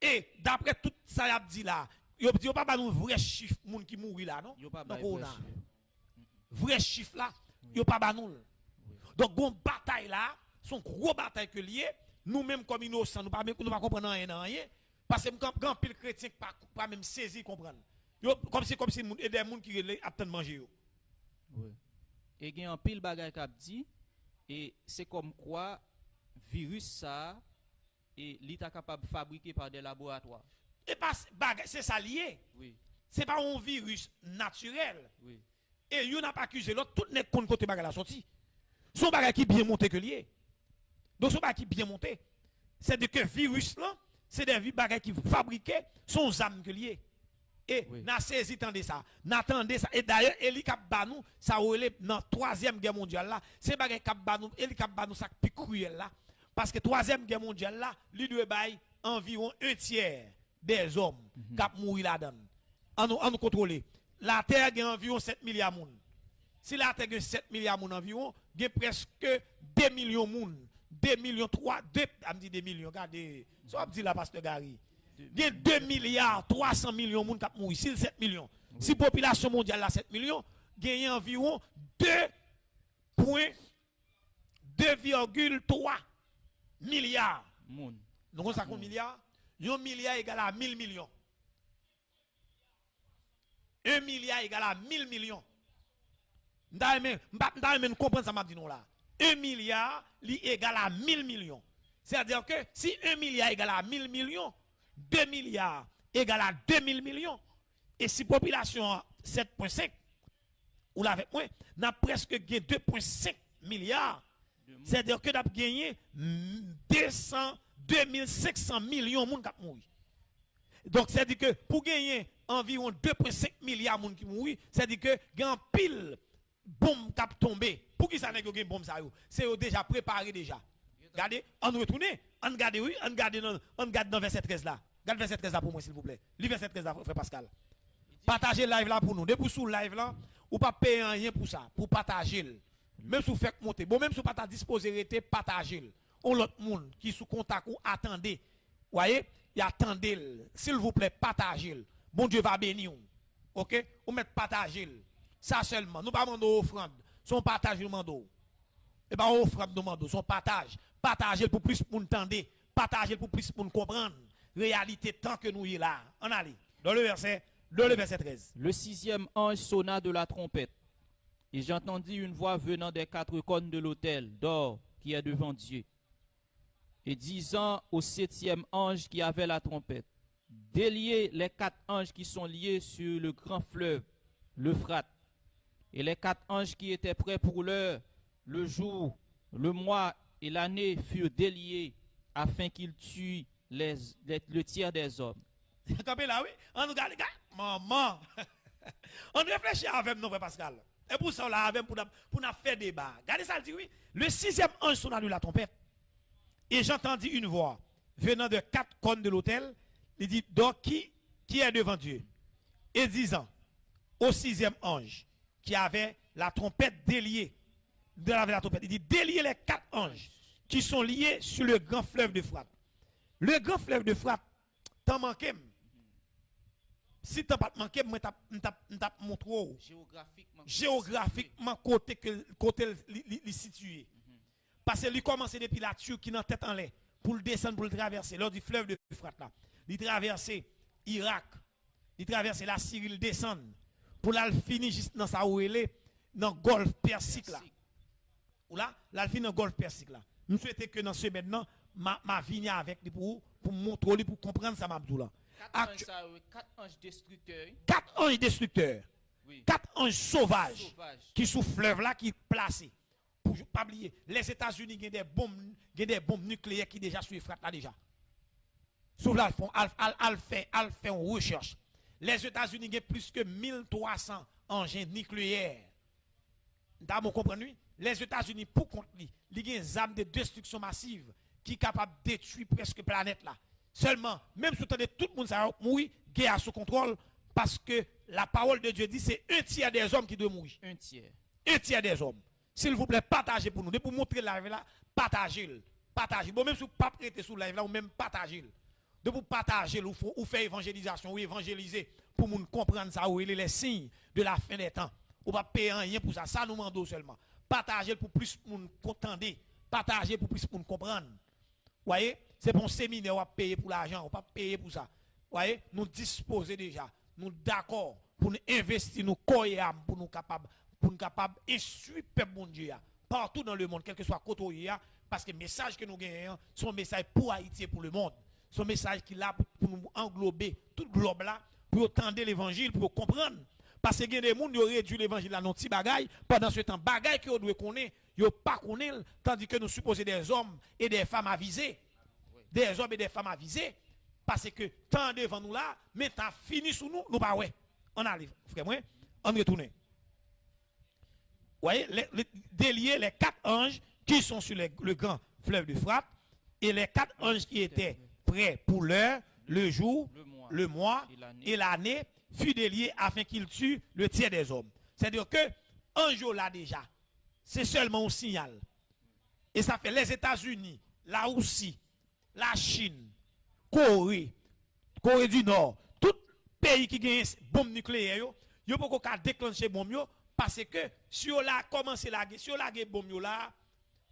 Et d'après tout ça y a dit là, yo pas ba nou vrai chiffre moun qui mouri là non? Donc on a vrai chiffre là, yo pas ba nou. Donc gon bataille là, son gros bataille que lié, nous même comme innocents, nous pas comprendre rien parce que grand pile chrétien pas même saisir comprendre. Yo comme si et des moun qui attendent manger yo. Oui. Et gen un pile bagay k'ap dit et c'est comme quoi virus ça et l'État capable de fabriquer par des laboratoires. Et c'est ça lié. Oui. C'est pas un virus naturel. Oui. Et il n'a pas accusé l'autre, tout n'est qu'un côté bagage la sortie. Son bagage qui bien monté que lié. Donc son bagage qui bien monté. C'est de que virus là, c'est des bagages qui fabriqués, son âme que lié. Et n'a saisi tendez ça. N'attendez ça. Et d'ailleurs, Eli k'ap ba nou, ça relève dans Troisième Guerre mondiale là, c'est bagage k'ap ba nou, Eli k'ap ba nou ça plus cruel là. Parce que Troisième Guerre mondiale là, lui doit bailler environ un tiers des hommes qui ont mouru là-dedans. En nous contrôler. La Terre a environ 7 milliards de monde. Si la Terre a 7 milliards de monde environ, il y a presque 2 millions de monde. 2 millions 3, 2, me dit 2 millions, regardez. Ça me dit la pasteur Gary. Il y a 2 milliards 300 millions de monde qui ont mouru. Si 7 millions. Oui. Si la population mondiale a 7 millions, il y a environ 2,3 milliards. Moun. Donc, ça compte milliards. 1 milliard égale à 1000 millions. 1 milliard égale à 1000 millions. Nous comprendre ça, m'a dit non là. 1 milliard égale à 1000 millions. C'est-à-dire que si 1 milliard égale à 1000 millions, 2 milliards égale à 2000 millions. Et si la population 7,5, ou là avec moi, n'a presque 2,5 milliards. C'est-à-dire que nous avons gagné 2500 millions de monde qui mourent. Donc, c'est-à-dire que pour gagner environ 2,5 milliards de monde qui mourent, c'est-à-dire que il y a un pile bombe qui a tombé. Pour qui ça n'est pas une bombe ça? C'est déjà préparé déjà. Regardez, on retourne, on regarde, oui, on regarde dans verset 13 là. Regardez verset 13 là pour moi, s'il vous plaît. Lisez verset 13 là, frère Pascal. Partagez le live là pour nous. Depuis sous le live là, ou pas payer rien pour ça, pour partager. Même si vous faites monter, bon, même si vous pas disposé à partager. On l'autre monde qui sous contact ou attendez. Voyez, il attendez. S'il vous plaît, partagez. Bon Dieu va bénir. OK? Ou mettre partager. Ça seulement. Nous pas demander offrande. son partage le mando. Et ben on frappe nos mando, son partage. Partager pour plus pour nous tendre, partager pour plus pour nous comprendre. Réalité tant que nous y est là. On allait. Dans le verset 13. Le 6e ange sonna de la trompette, et j'entendis une voix venant des 4 cônes de l'autel d'or qui est devant Dieu, et disant au 7e ange qui avait la trompette, déliez les 4 anges qui sont liés sur le grand fleuve, l'Euphrate. Et les 4 anges qui étaient prêts pour l'heure, le jour, le mois et l'année furent déliés afin qu'ils tuent le tiers des hommes. Campé là, oui. On nous regarde, maman. On réfléchit avec nous, frère Pascal. Et pour ça, là, avec pour nous faire débat. Regardez ça, dit oui. Le 6e ange sonna de la trompette. Et j'entendis une voix venant de 4 cônes de l'autel. Il dit, donc qui est devant Dieu? Et disant au 6e ange qui avait la trompette déliée. Il dit, déliez les 4 anges qui sont liés sur le grand fleuve de Frat. Le grand fleuve de Frat, t'en manques. Si t'as pas manqué, moi t'as montré géographiquement côté il situé. Parce qu'il commence depuis la Turquie dans tête en l'air pour le descendre, pour le traverser lors du fleuve de Euphrate là. Il traverse Irak, il traverse la Syrie, il descend pour la finir juste dans sa ouélé dans le golfe Persique là. Ou là, la finir dans le golfe Persique là. Je souhaite que dans ce maintenant ma vigne avec lui pour montrer pour comprendre ça m'abdou là. 4 anges destructeurs. 4 anges destructeurs. Oui. 4 anges sauvages qui sous fleuve là qui placés. Pour ne pas oublier, les États-Unis ont des bombes nucléaires qui déjà sont frappées là déjà. Sauf là, ils fait une recherche. Les États-Unis ont plus que 1300 engins nucléaires. Vous comprenez? Les États-Unis, pour contre lui, ils ont des armes de destruction massive qui sont capables de détruire presque la planète là. Seulement, même si tout le monde s'est mourir, guerre sous contrôle, parce que la parole de Dieu dit c'est 1/3 des hommes qui doivent mourir. 1/3. 1/3 des hommes. S'il vous plaît, partagez pour nous. Pour montrer la live là, partagez-le. Partagez. Bon, même si vous ne pouvez pas prêter sous la live là, ou même partagez-le. De vous partager, ou faire évangélisation, ou évangéliser, pour nous comprendre ça, ou les signes de la fin des temps. Ou pas payer rien pour ça. Ça nous demande seulement. Partagez pour plus pour nous entendre. Partagez pour plus pour nous comprendre. Vous voyez? C'est pour un séminaire, on va payer pour l'argent, on ne va pas payer pour ça. Vous voyez? Nous disposons déjà, nous d'accord pour nous investir, nous croyons pour nous capables d'instruire le peuple bon Dieu partout dans le monde, quel que soit côté, parce que le message que nous gagnons, sont un message pour Haïti et pour le monde. C'est un message qui est là pour nous englober tout le globe là, pour entendre l'évangile, pour comprendre. Parce que il y a des gens qui ont réduit l'évangile à nos petits bagailles, pendant ce temps, bagailles que nous devons connaître, ils ne pas connaître, tandis que nous supposons des hommes et des femmes avisés. Des hommes et des femmes avisés, parce que tant devant nous là, mais t'as fini sous nous, nous pas ouais. On arrive, frère moi, on retourne. Vous voyez, délier les 4 anges qui sont sur le grand fleuve de Frat, et les 4 anges qui étaient prêts pour l'heure, le jour, le mois et l'année, furent déliés afin qu'ils tuent le tiers des hommes. C'est-à-dire que, un jour là déjà, c'est seulement un signal. Et ça fait les États-Unis, la Russie, la Chine, Corée du Nord, tout pays qui gagne bombe nucléaire, ils ne peuvent pas déclencher bombe parce que si on a commencé la guerre, si on a une bombe là,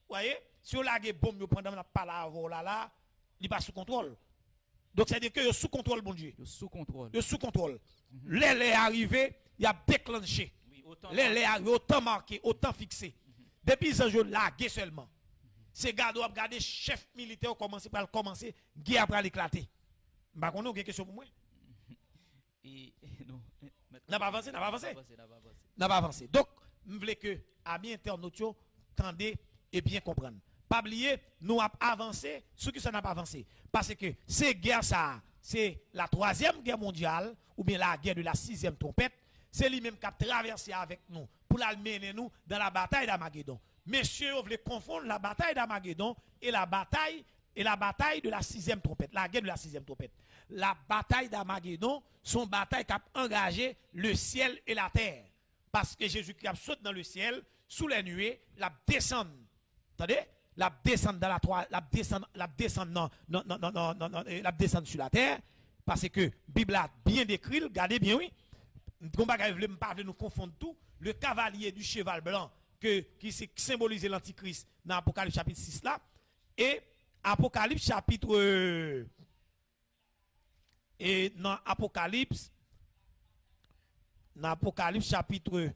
voyez, si on a une bombe pendant la parole là, il n'est pas sous contrôle. Donc c'est-à-dire que sous contrôle, bon Dieu. Sous contrôle. Sous contrôle. Les arrivés, il a déclenché. Les arrivés, autant marqué, autant fixé. Depuis ce jour là, guerre seulement. Ces gars doivent garder chef militaire commencer par commencer guerre après éclater. Bah qu'on a une question pour moi. Non. N'a pas avancé. Donc, je voulais que à bien internautes tendez et bien comprendre. Pas oublier, nous avons avancé, ce que ça n'a pas avancé. Parce que ces guerres ça, c'est la 3e guerre mondiale ou bien la guerre de la 6e trompette, c'est lui-même qui a traversé avec nous pour la mener nous dans la bataille d'Armageddon. Messieurs, vous voulez confondre la bataille d'Armageddon et la bataille de la 6e trompette, la guerre de la 6e trompette. La bataille d'Armageddon, son bataille qui a engagé le ciel et la terre. Parce que Jésus-Christ a sauté dans le ciel, sous les nuées, la descend. Attendez? La descend dans la descend sur la terre. Parce que la Bible a bien décrit, regardez bien, oui. Nous ne pouvons pas nous confondre tout. Le cavalier du cheval blanc qui symbolise l'Antichrist dans Apocalypse chapitre 6 là. Et Apocalypse chapitre et dans Apocalypse chapitre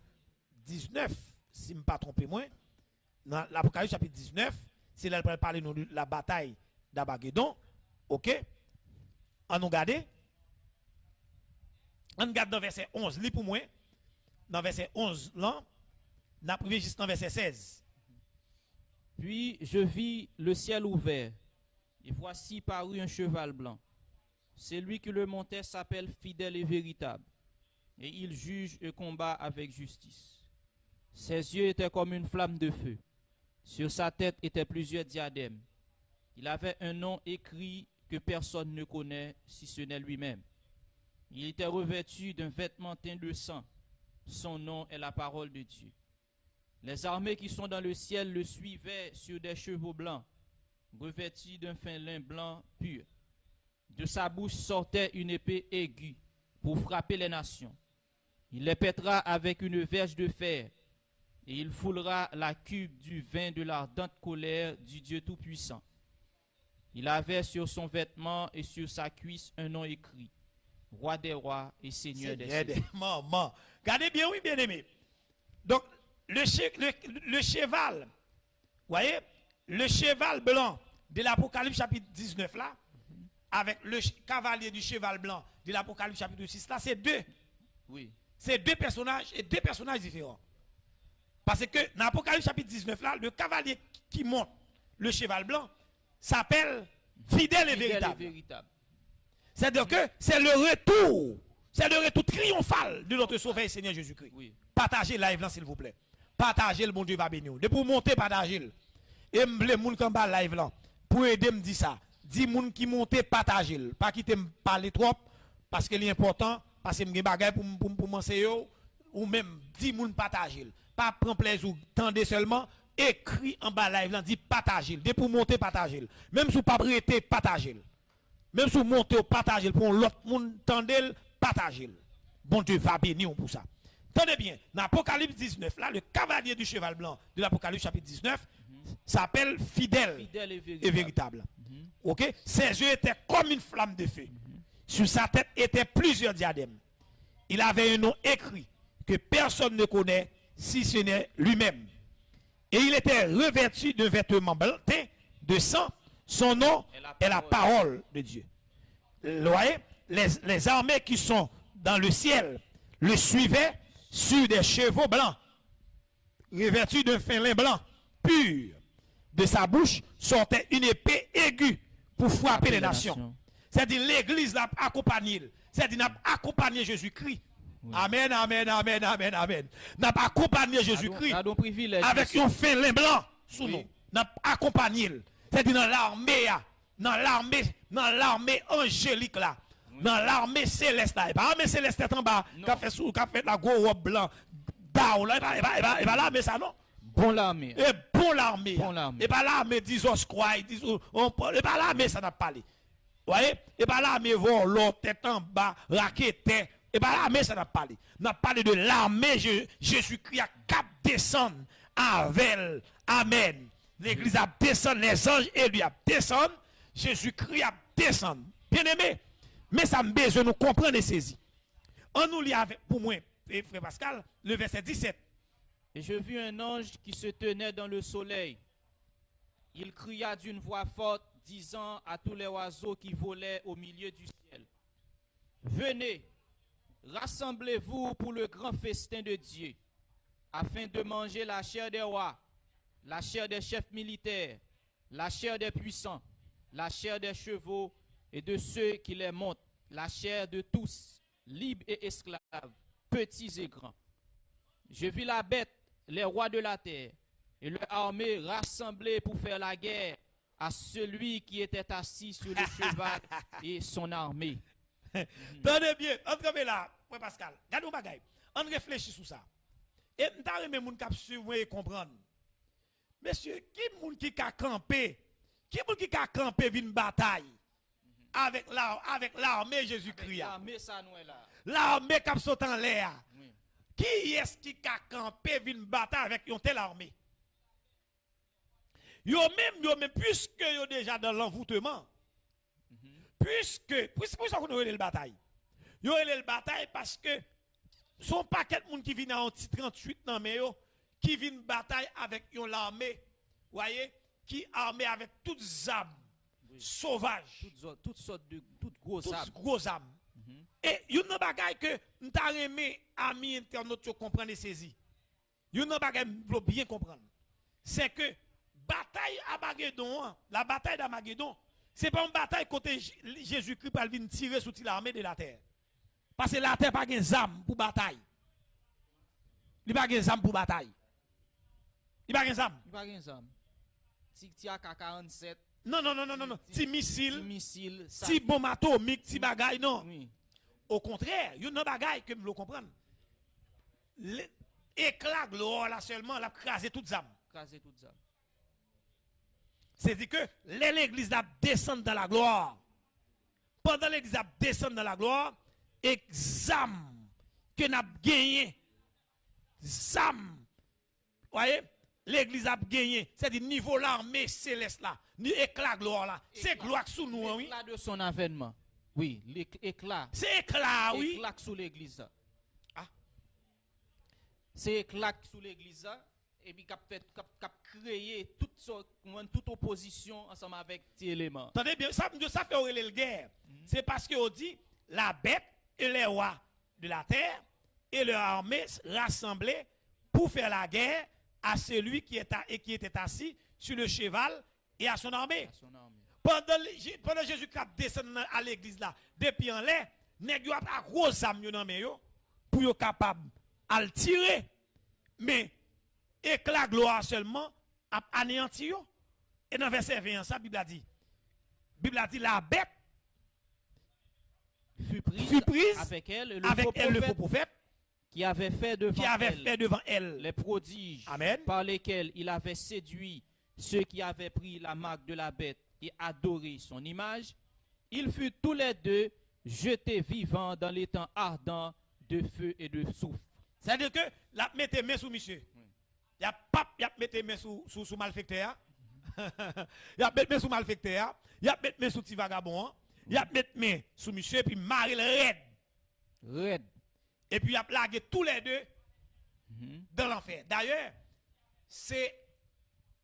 19, si je ne me pas trompé moi, dans l'Apocalypse chapitre 19, c'est là pour parler de la bataille d'Armageddon. OK? On nous regarde. On regarde dans verset 11, lis pour moi. Dans verset 11 là, on a privé juste dans verset 16. Puis je vis le ciel ouvert, et voici parut un cheval blanc. Celui qui le montait s'appelle fidèle et véritable, et il juge et combat avec justice. Ses yeux étaient comme une flamme de feu. Sur sa tête étaient plusieurs diadèmes. Il avait un nom écrit que personne ne connaît si ce n'est lui-même. Il était revêtu d'un vêtement teint de sang. Son nom est la parole de Dieu. Les armées qui sont dans le ciel le suivaient sur des chevaux blancs, revêtus d'un fin lin blanc pur. De sa bouche sortait une épée aiguë pour frapper les nations. Il les pètera avec une verge de fer, et il foulera la cuve du vin de l'ardente colère du Dieu Tout-Puissant. Il avait sur son vêtement et sur sa cuisse un nom écrit, Roi des rois et Seigneur des seigneurs. Maman. Regardez bien, oui, bien aimé. Donc, le cheval, voyez, le cheval blanc de l'Apocalypse chapitre 19 là, avec le cavalier du cheval blanc de l'Apocalypse chapitre 6 là, c'est deux. Oui. C'est deux personnages et deux personnages différents. Parce que dans l'Apocalypse chapitre 19 là, le cavalier qui monte le cheval blanc s'appelle fidèle et véritable. C'est-à-dire que c'est le retour triomphal de notre Sauveur et Seigneur Jésus-Christ. Oui. Partagez live là s'il vous plaît. Partagez le bon Dieu va bénir. De pour monter, partagez. Et les gens qui sont live là, pour aider me dire ça. Dis moun qui monte, partagez. Pas quitter me parler trop, parce que l'important, parce que je bagay pour m'enseigner, ou même dis moun partagez. Pas prendre plaisir, tendez seulement, écrit en bas live là, dit partagez. De pour monter, partagez. Même si vous pas prêté, partagez. Même si vous montez, partagez. Pour l'autre monde, tendez, partagez. Bon Dieu va bénir pour ça. Tenez bien, dans l'Apocalypse 19, là, le cavalier du cheval blanc de l'Apocalypse chapitre 19 s'appelle fidèle et véritable. Ok? Ses yeux étaient comme une flamme de feu. Sur sa tête étaient plusieurs diadèmes. Il avait un nom écrit que personne ne connaît si ce n'est lui-même. Et il était revêtu d'un vêtement blanc de sang. Son nom est la parole de Dieu. Vous voyez, les armées qui sont dans le ciel le suivaient sur des chevaux blancs, revêtus d'un fin lin blanc pur. De sa bouche sortait une épée aiguë pour frapper les nations. C'est-à-dire l'église l'a accompagné. C'est-à-dire n'a accompagné Jésus-Christ. Oui. Amen, amen, amen, amen, amen. N'a accompagné Jésus-Christ avec un fin lin blanc sous nous. N'a accompagné. C'est-à-dire dans l'armée angélique là. Dans l'armée céleste là. Et pas l'armée céleste en bas, qui a fait la gros robe blanc. Et pas là, mais ça non. Bon l'armée. Et bon l'armée. Et pas l'armée disons quoi, et pas l'armée ça n'a pas parlé. Vous voyez? Et pas l'armée vont l'autre tête en bas, raquette. Et pas l'armée ça n'a pas parlé. On a parlé de l'armée Jésus-Christ a cap descendre avec. Amen. L'église a descendu, les anges et lui a descendu, Jésus-Christ a descendu. Bien aimé, mais ça me besoin de nous comprendre et saisir. On nous lit avec, pour moi, frère Pascal, le verset 17. Et je vis un ange qui se tenait dans le soleil. Il cria d'une voix forte, disant à tous les oiseaux qui volaient au milieu du ciel, venez, rassemblez-vous pour le grand festin de Dieu, afin de manger la chair des rois, la chair des chefs militaires, la chair des puissants, la chair des chevaux et de ceux qui les montent, la chair de tous, libres et esclaves, petits et grands. Je vis la bête, les rois de la terre, et leur armée rassemblée pour faire la guerre à celui qui était assis sur le cheval et son armée. Tenez bien, entrez là, frère Pascal, regardez bagaille. On réfléchit sur ça. Et nous avons des gens qui suivre et comprendre. Monsieur, qui moun qui a campé? Qui moun qui a campé une bataille avec l'armée Jésus-Christ? L'armée ça nous est là. L'armée qui a sauté en l'air. Qui est-ce qui a campé une bataille avec une telle armée? Yo même, puisque yo déjà dans l'envoûtement, puisque on a le bataille. Yo le bataille parce que son paquet de monde qui vient en 38 non mais yo qui vient bataille avec une armée, voyez, qui armée avec toutes armes sauvages, toutes grosses armes. Et yon nan bagay que m'ta remé ami internaute yo comprendre et saisi. Yon nan bagay m'vlo bien comprendre. C'est que bataille à Magédon, la bataille d'Armageddon, c'est pas une bataille côté Jésus-Christ pour venir tirer sur l'armée de la terre. Parce que la terre pas gen zam pour bataille. Il pas gen zam pour bataille. Il pas gen zam. Il pas gen zam. Ti AK-47. Non. Ti missile, ti bombe atomique, ti bagay non. Oui. Au contraire, il y a un bagay que vous comprendre. L'éclat gloire là seulement l'a crasé toutes âmes. C'est-à-dire que l'église a descend dans la gloire. Pendant l'église a descend dans la gloire, exam que n'a gagné zam. Voyez, l'église a gagné, c'est-à-dire niveau l'armée céleste là, ni éclat gloire là. C'est gloire sous nous oui. L'éclat de son avènement. Oui, l'éclat. C'est éclat oui. Éclat sous l'église. Ah. C'est éclat sous l'église et puis cap créer toute opposition ensemble avec ces éléments. Attendez bien, ça fait aurélie le guerre. C'est parce qu'on dit la bête et les rois de la terre et leur armée rassemblés pour faire la guerre à celui qui était assis sur le cheval et à son armée. Pendant Jésus-Christ descend à l'église là, depuis en l'air, nèg yo a gros âme yo nan men yo pour yo capable à le tirer. Mais éclat gloire seulement a anéanti yo. Et dans verset 20 ça Bible a dit la bête fut prise avec elle le faux prophète qui avait fait devant elle les prodiges Amen. Par lesquels il avait séduit ceux qui avaient pris la marque de la bête et adoré son image. Ils furent tous les deux jetés vivants dans les temps ardents de feu et de soufre. C'est-à-dire que la mettez main sous monsieur. Il y a pas mettez main sous malfecteur. Il y a mettre main sous malfecteur, il y a mettre main sous petit vagabond, il y a mettre main sous monsieur puis marrer le raide. Et puis il y a plagué tous les deux dans l'enfer. D'ailleurs, c'est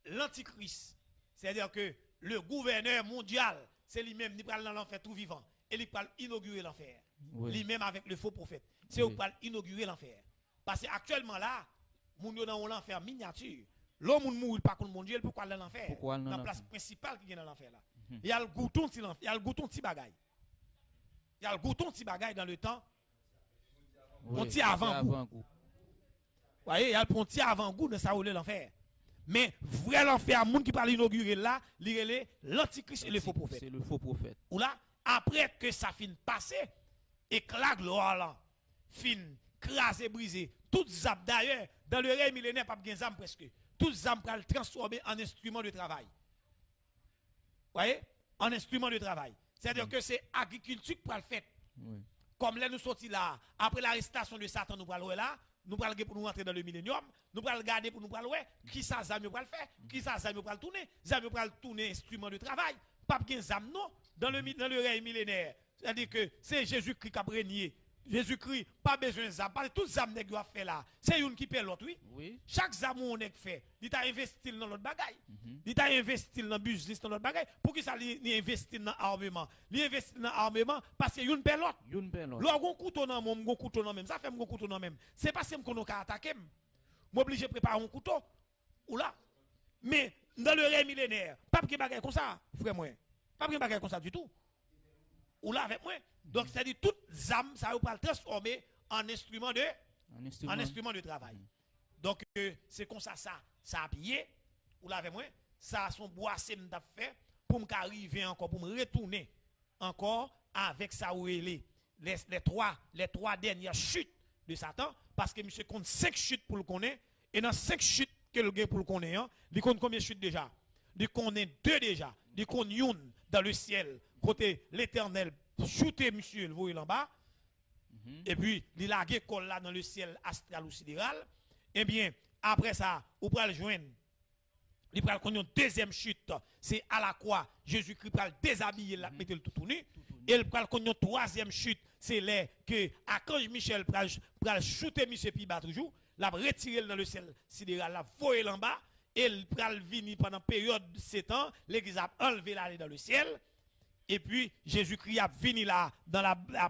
l'antichrist. C'est-à-dire que le gouverneur mondial, c'est lui-même qui parle dans l'enfer tout vivant. Et il parle inaugurer l'enfer. Oui. Lui-même avec le faux prophète. C'est où parle inaugurer l'enfer. Parce qu'actuellement là, moun yo dans l'enfer miniature. L'homme mourit pas contre mon Dieu, pourquoi aller dans l'enfer? Dans la place principale qui est dans l'enfer là. Il y a le gouton petit bagaille. Il y a le gouton petit bagaille dans le temps. On tire avant-goût. Voyez, il y a le petit avant-goût de ça où l'enfer. Mais vrai l'enfer, moun qui parle inaugurer là, l'antichrist et le faux prophète. C'est le faux prophète. Ou là, après que ça fin passer, et que la gloire là, fin crasé, brisé, toutes zap d'ailleurs, dans le règne millénaire, pas de zam presque, toutes zam pour le transformer en instrument de travail. Voyez? En instrument de travail. C'est-à-dire que c'est agriculture pour le faire. Oui. Comme là nous sortis là, après l'arrestation de Satan, nous parlons là, nous parlons pour nous rentrer dans le millénium, nous parlons garder pour nous parler, qui ça zam pour le faire, qui ça zam pour le tourner, zam pour le tourner instrument de travail, pas de zam non, dans le règne millénaire. C'est-à-dire que c'est Jésus-Christ qui a régné. Jésus-Christ, pas besoin de zam. Parce que toutes les zam que fait là, c'est une qui paie l'autre, oui. Oui. Chaque zam on est fait, il t'a investi dans l'autre bagaille. Il t'a investi dans le business, dans l'autre bagaille. Pour qui ça il investi dans l'armement? Il investi dans l'armement parce que une paie l'autre. Une paie l'autre. L'autre, on couteau dans mon couteau dans même. Ça fait mon couteau dans même. C'est pas que qu'on a attaqué. M'oblige à préparer un couteau. Ou là. Mais dans le règne millénaire, pas de bagaille comme ça, frère moi. Pas de bagaille comme ça du tout. Ou là avec moi. Donc, c'est-à-dire toutes les âmes, ça va le transformer en instrument de travail. Donc, c'est comme ça a pillé. Ou là avec moi, ça son bois c'est m'a fait pour m'arriver encore, pour me retourner encore avec ça où les trois dernières chutes de Satan. Parce que monsieur compte 5 chutes pour le connaître. Et dans 5 chutes que le gars pour le connaître, il compte combien de chutes déjà? Il connaît 2 déjà. Il connaît une dans le ciel, côté l'éternel. Shooter monsieur, le voyez en bas. et puis il a lagé col là dans le ciel astral ou sidéral, eh bien, après ça, vous pouvez le joindre. Il pral connaître une deuxième chute, c'est à la croix, Jésus-Christ pral déshabiller la mettre le tout nu. Et il pral connaître une troisième chute, c'est là que Archange Michel pral shooter monsieur pi bas toujours, l'a retirer dans le ciel sidéral, la voyer en bas, et il pral venir pendant période de 7 ans, l'église a enlevé l'aller dans le ciel. Et puis Jésus-Christ a venu là dans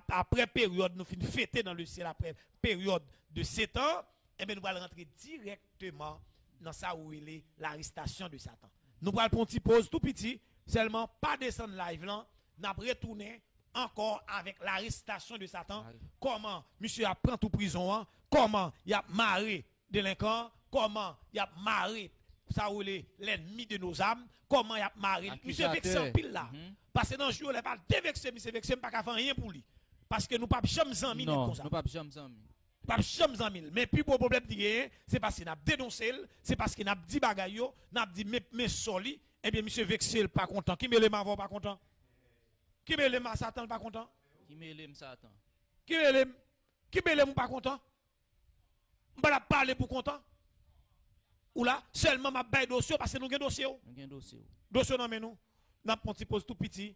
après période nous fin fêter dans le ciel après période de 7 ans, et bien nous allons rentrer directement dans ça où il est l'arrestation de Satan. Nous allons prendre une petite pause tout petit, seulement pas descendre live là, nous allons retourner encore avec l'arrestation de Satan. Comment monsieur a pris tout prison, hein? Comment il a marré délinquant, comment il a marré ça où l'ennemi de nos âmes, comment il a marré. Monsieur vexé en pile là. Parce que dans le jour, il va dévexer, monsieur vexé, pas qu'à faire rien pour lui. Parce que nous pas jamais en minute comme ça. Nous pas jamais en minute. Pas jamais en minute. Mais puis pour problème c'est parce qu'il a dénoncé, c'est parce qu'il a dit bagaille, n'a dit mais soli, eh bien monsieur vexé pas content. Qui me le m'avons pas content? Qui me le Satan pas content? Qui me le Satan? Qui me le pas content? On va parler pour content? Ou là seulement m'a bail dossier parce que nous avons dossier. Nous avons dossier. Dossier non mais nous. Nous avons une pause tout petit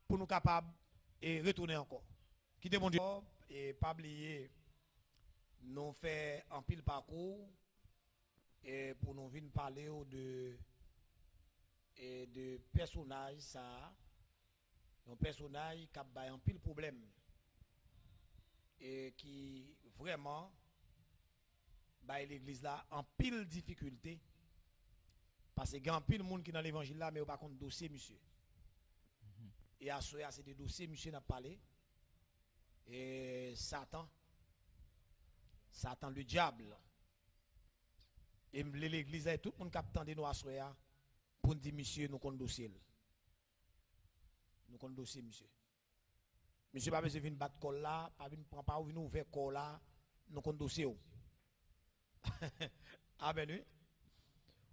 pour nous capables et retourner encore. Quittez mon Dieu. Et pas oublier, nous fait un pile parcours et pour nous venir parler de personnages, ça, un personnage qui a un pile problème et qui vraiment bah l'église là en pile difficulté parce qu'il y a un pile monde qui dans l'évangile là mais pas contre dossier monsieur. Et à ce c'est des dossiers monsieur n'a parlé et Satan le diable et l'église et tout le monde qui attendait nous à soya pour dire monsieur nous compte dossier. Nous compte dossier monsieur. Monsieur pas besoin de venir battre col là, pas venir prendre pas venir ouvrir col là, nous compte dossier. Ah ben oui.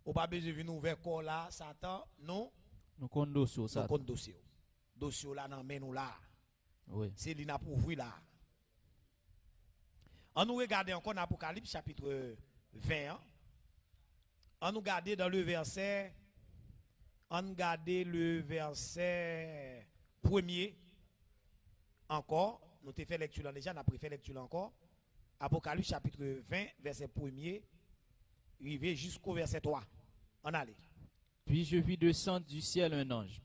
Ou pas besoin de venir ouvrir col là, Satan, non. Nous compte dossier ça. Nous compte dossier. Dossier là dans main nous là. Oui. C'est lui n'a pour ouvrir là. On nous regarde encore dans Apocalypse chapitre 20. Hein? On nous regarde dans le verset. On regarde le verset premier. Encore. Nous avons fait lecture déjà. Nous avons fait lecture encore. Apocalypse chapitre 20, verset premier. Arrivé jusqu'au verset 3. On allait. Puis je vis descendre du ciel un ange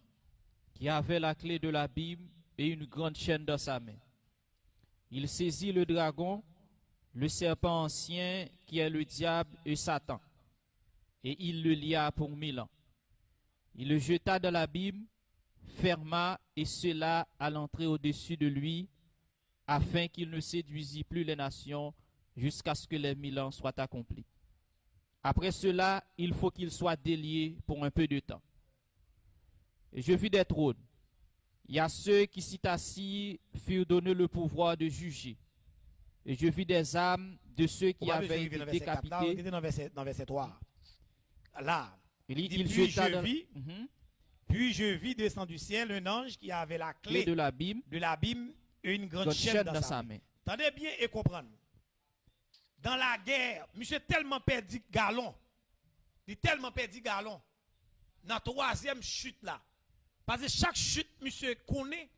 qui avait la clé de la Bible et une grande chaîne dans sa main. Il saisit le dragon, le serpent ancien qui est le diable et Satan, et il le lia pour 1000 ans. Il le jeta dans l'abîme, ferma et scella à l'entrée au-dessus de lui, afin qu'il ne séduisit plus les nations jusqu'à ce que les 1000 ans soient accomplis. Après cela, il faut qu'il soit délié pour un peu de temps. Et je vis des trônes. Il y a ceux qui s'y assis furent donnés le pouvoir de juger. Et je vis des âmes de ceux qui avaient été décapités. Dans verset 3. Là, puis je vis descendre du ciel un ange qui avait la clé de l'abîme et une grande chaîne dans sa main. Tendez bien et comprenez. Dans la guerre, monsieur tellement perdu galon. Il tellement perdu galon. Dans la troisième chute là. Parce que chaque chute, monsieur connaît,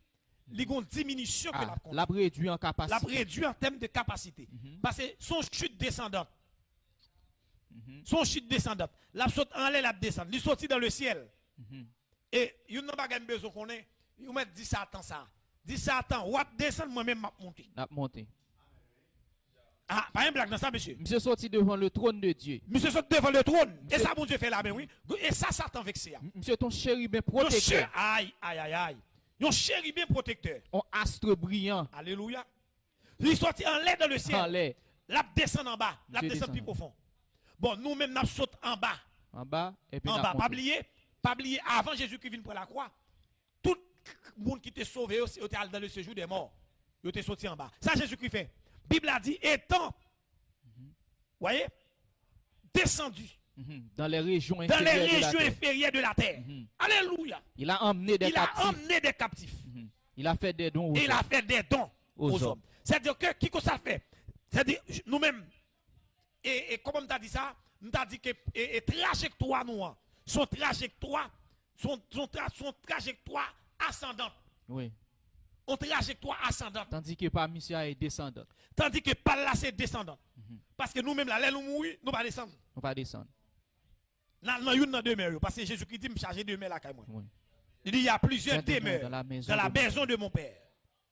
il y a une diminution que la connaît. La réduit en capacité. La réduit en termes de capacité. Parce que son chute descendante. Son chute descendante. La saute en l'air, la descend. Il sortit dans le ciel. Et il n'y a pas besoin qu'on ait. Il met 10 Satan ça. 10 Satan, ou descend moi-même m'a monté. N'a monté. Ah, pas un blague dans ça, monsieur. Monsieur sorti devant le trône de Dieu. Monsieur sorti devant le trône. Et ça, bon Dieu fait là, ben oui. Et ça, Satan vexé. Monsieur ton chérubin protecteur. Aïe, aïe, aïe, aïe. Yon chérubin protecteur. Un astre brillant. Alléluia. Il sorti en l'air dans le ciel. En l'air. La descend en bas. La descend plus profond. Bon, nous-mêmes, nous sautons en bas. En bas, et puis en bas. Pas oublier, avant Jésus qui vient pour la croix, tout le monde qui était sauvé, était dans le séjour des morts. Il était sorti en bas. Ça, Jésus qui fait. Bible a dit, étant, voyez, descendu dans les régions inférieures de la terre. Alléluia. Il a emmené des captifs. Il a emmené des captifs. Il a fait des dons aux hommes. Il a fait des dons aux hommes. C'est-à-dire que, qui que ça fait? C'est-à-dire, nous-mêmes, et comment on t'a dit ça? On t'a dit que trajectoire, nous, son trajectoire, son trajectoire ascendante. Oui. On trajectoire ascendante. Tandis que pas monsieur est descendant. Tandis que par là, c'est descendant. Parce que nous-mêmes, là, nous mourir, nous pas descendre. On pas descendre. Dans une demeure, parce que Jésus-Christ dit, me charger de demeure là, quand Oui. il dit, il y a plusieurs demeures demeures dans la maison de mon Père.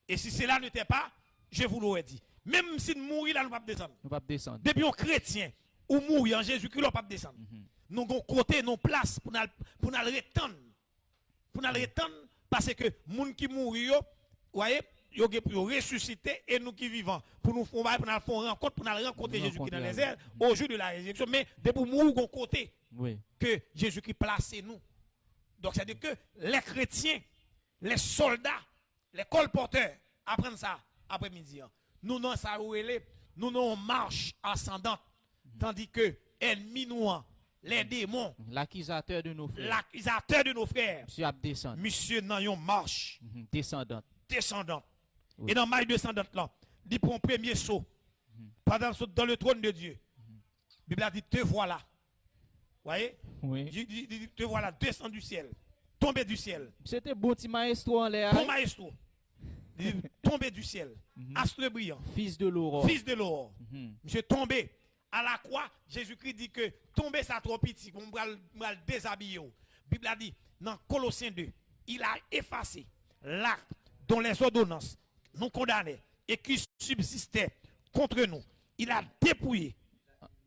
Et si cela n'était pas, je vous l'aurais dit. Même si nous mourons là, nous ne pouvons pas descendre. Nous pas descendre. Depuis un chrétien, ou mourir en Jésus-Christ, nous ne pouvons pas descendre. Nous avons côté, nos places pour nous retendre. Pour nous retendre, parce que les gens qui mourent, vous voyez, ils ont ressuscité et nous qui vivons. Pour nous faire rencontre, pour nous rencontrer Jésus-Christ dans les airs au jour de la résurrection. Mais depuis nous mourir, côté que Jésus-Christ place nous. Donc, c'est-à-dire que les chrétiens, les soldats, les colporteurs apprennent ça après-midi. Nous n'avons ça nous n'avons marche ascendante. Tandis que ennemis nous, les démons, l'accusateur de nos frères. L'accusateur de nos frères. Monsieur a descendre. Monsieur n'a une marche descendante. Descendante. Oui. Et dans marche descendante là, il prend un premier saut. Pendant dans le trône de Dieu. La Bible a dit te voilà. Voyez? Oui. Te voilà descendre du ciel. Tomber du ciel. C'était bon petit maestro en l'air. Bon maestro. Tomber du ciel. Astre brillant. Fils de l'aurore. Fils de l'aurore. Monsieur tombé. À la croix, Jésus-Christ dit que tomber ça trop petit, on va le déshabiller. La Bible a dit dans Colossiens 2, il a effacé l'acte dont les ordonnances nous condamnaient et qui subsistaient contre nous. Il a dépouillé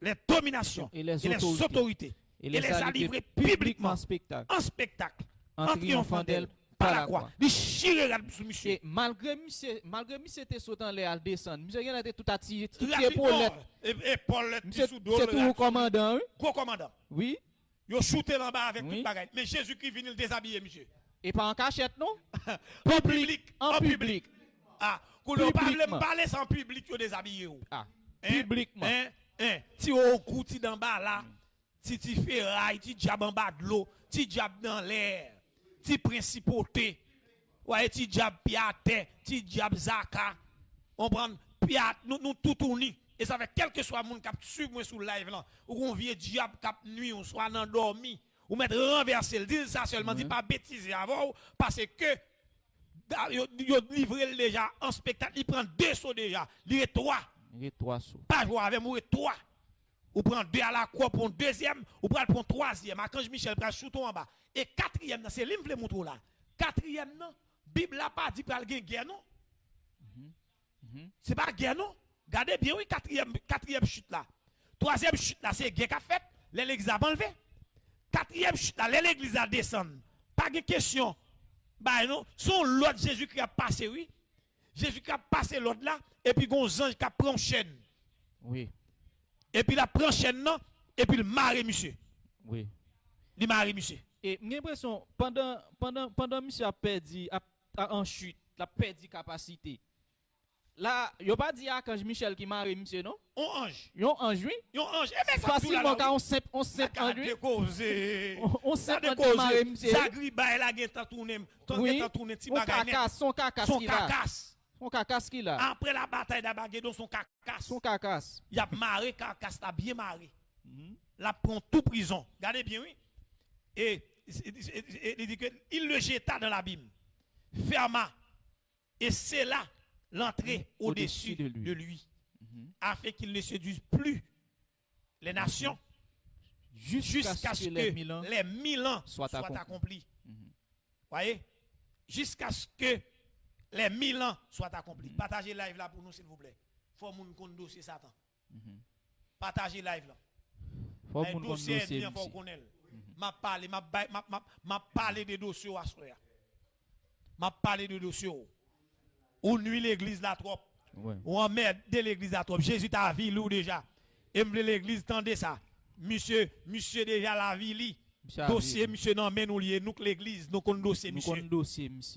les dominations et les autorités et les a livrés publiquement en spectacle, en triomphant d'elle par la croix. Il chire sous monsieur. Et malgré monsieur était sautant les al descendre. Monsieur il était tout attiré, tout épaulette sous dos. C'est tout commandant. Gros commandant. Oui. Il a shooté là bas avec toute bagaille. Mais Jésus-Christ vient le déshabiller monsieur. Et pas en cachette non? En public, en public. Ah, qu'on ne Publiquement. parle sans public yo déshabiller. Ah, publiquement. Ti au cou ti d'en bas là. Ti ferraille, ti diable en bas de l'eau, ti diable dans l'air. Ti principauté, ouais, ti diable piate, ti diable zaka, on prend piate, nous tout tourni. Et ça fait quel que soit monde qui suit moi sur live là, ou on vieux diable qui nuit, ou soit dans dormi, ou mettre renverser, le dit ça seulement, dit pas bêtiser avant, parce que yo livré déjà en spectacle, il prend 2 sauts déjà, il est 3. Il est 3 sauts. Pas jouer avec moi 3. Ou prend 2 à la croix pour un deuxième, ou prend pour un troisième. Archange Michel prend shooton en bas. Et quatrième, c'est l'imple moutro là. Quatrième, non. Bible n'a pas dit pour la guerre, non. C'est pas guerre, non. Regardez bien, oui, quatrième chute là. Troisième chute là, c'est guerre qu'a fait. L'église a enlevé. Quatrième chute là, l'église a descendu. Pas de question. Bah non, son l'autre Jésus qui a passé, oui. Jésus qui a passé l'autre là, et puis gon ange qui a pris chaîne. Oui. Et puis la prend chaîne non, et puis le marie monsieur. Oui. Le marie monsieur. Et j'ai l'impression pendant monsieur a perdu en chute, la perdu capacité. Là, yo pas dit à Archange Michel qui marie monsieur non? On ange. Yon ange oui. Yon ange. Eh ben facilement quand on sait ange oui. On sait quand marie monsieur. Zagri ba la gen tant tourner, ti bagay net. Son cacasse Son qui là. cacasse. Son cacasse qui là. Après la bataille d'Abagedon, son cacasse. Son cacasse. Il a marré, cacasse, t'as bien marré. La prend tout prison. Regardez bien, oui. Et il dit qu'il le jeta dans l'abîme. Ferma. Et c'est là l'entrée au-dessus de lui. Afin qu'il ne séduise plus les nations jusqu'à ce que les 1000 ans soient accomplis. Voyez? Jusqu'à ce que les 1000 ans soient accomplis. Partagez live là pour nous, s'il vous plaît. Faut moun kon dossier Satan. Partagez live là. Faut moun kon dossier. Bien faut connaître. M'a parlé des dossiers à soya. M'a parlé de dossiers. Ou nuit l'église là trop. Ou emmerde de l'église là trop. Jésus t'a vu ou déjà. Et l'église tendez ça. Monsieur déjà la vie li. Dossier monsieur non mais nous lié nous que l'église nous kon dossier monsieur.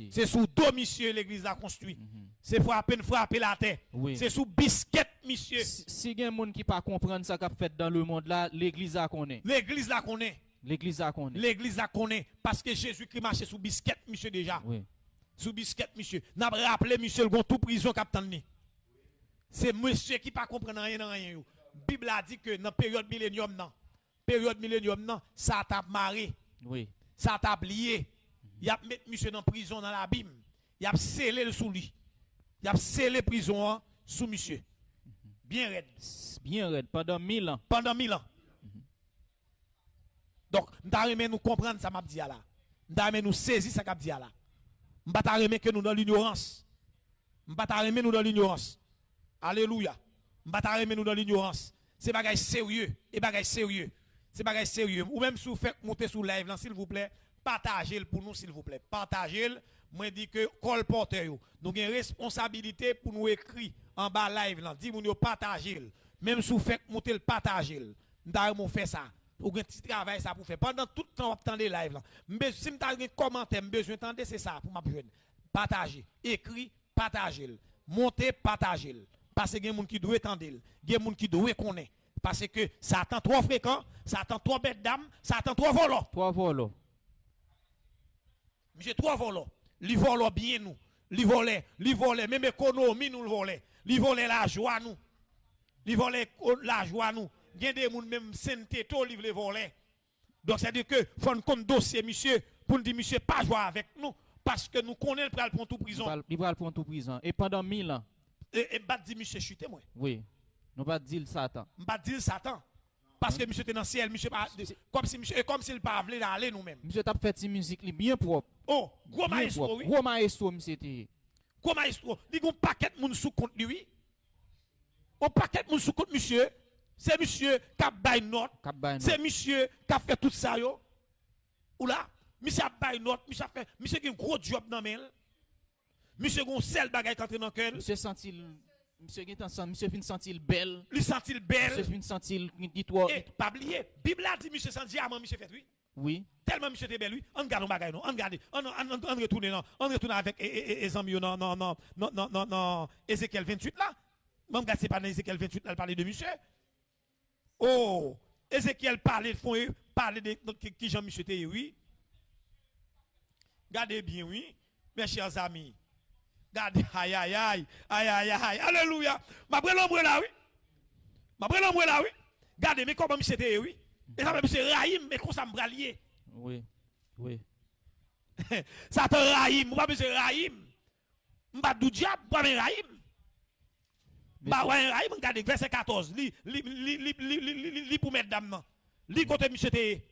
C'est sous dos monsieur l'église a construit. C'est pour à peine frapper la terre. C'est sous biscuit monsieur. Si gen moun qui pas comprendre ça qu'a fait dans le monde là, l'église a connaît. L'église la connaît. L'église a connaît. L'église la connaît parce que Jésus-Christ marchait sous biscuit monsieur déjà. Oui. Sous biscuit monsieur. N'a rappelé monsieur le gon tout prison capitaine ni. C'est monsieur qui pas comprendre rien dans rien. Bible a dit que dans période millénium non, ça t'a marré. Oui. Ça t'a lié. Il a mis monsieur dans prison dans l'abîme. Il a scellé le sous lui. Il a scellé prison sous monsieur. Bien raide. Bien raide pendant 1000 ans. Pendant 1000 ans. Donc, nous comprendre ça m'a dit là. Nous saisir ça m'a dit là. M'pa ta remet que nous dans l'ignorance. M'pa ta remet nous dans l'ignorance. Alléluia. M'pa ta remet nous dans l'ignorance. C'est bagay sérieux et bagay sérieux. C'est bagay sérieux. Ou même si vous faites monter sous live là s'il vous plaît, partagez-le pour nous s'il vous plaît. Partagez-le. Moi dis que colporteur nous avons une responsabilité pour nous écrire en bas live là. Dis nous partagez-le. Même si vous faites monter le partagez-le. Nous fait ça. Ou un petit travail ça pour faire pendant tout le temps attendre live là. Mais si vous avez un commentaire, besoin d'entendre c'est ça pour m'apprendre. Partager, écrit, partager, monter, partager. Parce que il y a des gens qui doivent entendre, il y a des gens qui doivent connaître parce que ça attend trop fréquent, ça attend trop bête d'âme, ça attend trop volant. Trois volos. Monsieur trois volants. Li volent bien nous. Li volent même économie nous le voler. Li volent la joie nous. Li volent la joie nous. Il y a des gens même sentéto li vle voler. Donc c'est à dire que faut un compte dossier monsieur pour nous dire monsieur pas jouer avec nous parce que nous connaissons le prendre tout prison. Il va prendre tout prison et pendant 1000 ans. Et pas dire monsieur chuter moi. Oui. Nous pas dire Satan. Pas dire Satan. Parce que monsieur était dans le ciel, monsieur pas comme s'il pas voulait aller nous-mêmes. Monsieur t'a fait une musique bien propre. Oh, gros maestro oui. Gros maestro monsieur était. Gros maestro, dit un paquet de monde sous compte lui. Un paquet de monde sous compte monsieur. C'est monsieur qui a bail note. C'est monsieur qui a fait tout ça yo. Ou là, monsieur a bail note, monsieur qui a un gros job dans main. Monsieur gon sel bagay qui entre dans cœur. Monsieur sentil monsieur qui est ensemble, monsieur fin sentil belle. Lui sentil belle. Monsieur fin sentil dit toi. Et pas oublier, Bible a dit monsieur sent diamant monsieur fait oui. Oui. Tellement monsieur était belle lui. On garde bagay non, on garde. On retourne non, on retourne avec les amis non Ézéchiel 28 là. Même gars c'est pas dans Ézéchiel 28 là, il parlait de monsieur. Oh, Ézéchiel parlait de qui Jean-Michel était, oui. Gardez bien, oui, mes chers amis. Gardez, aïe, alléluia. Ma brûle l'ombre là, oui. Gardez, mais comment monsieur était, oui. Et ça, monsieur Rahim, mais comment ça me bralier. Oui. Ça te Rahim, moi, monsieur Rahim. M'a dou diable, moi, mais Rahim. Bah ouais, regardez verset 14, li pour mettre dame. Li côté monsieur té.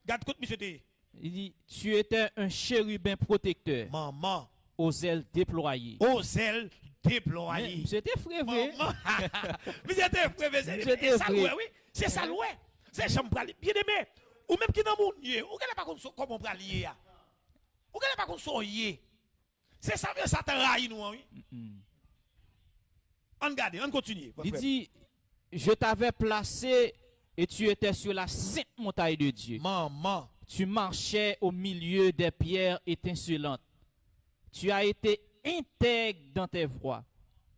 Garde côté monsieur té. Il dit tu étais un chérubin protecteur. Maman, aux ailes déployées. Aux ailes déployées. C'était frévé. Monsieur était frévé, c'est ça oui. C'est ça loué. C'est chambre bien aimé. Ou même qui dans mon lieu, ou qu'elle pas comment on lier ya. Ou qu'elle pas qu'on yé. C'est ça que Satan raille nous oui. On garde, on continue. Il dit, je t'avais placé et tu étais sur la sainte montagne de Dieu. Maman. Tu marchais au milieu des pierres étincelantes. Tu as été intègre dans tes voies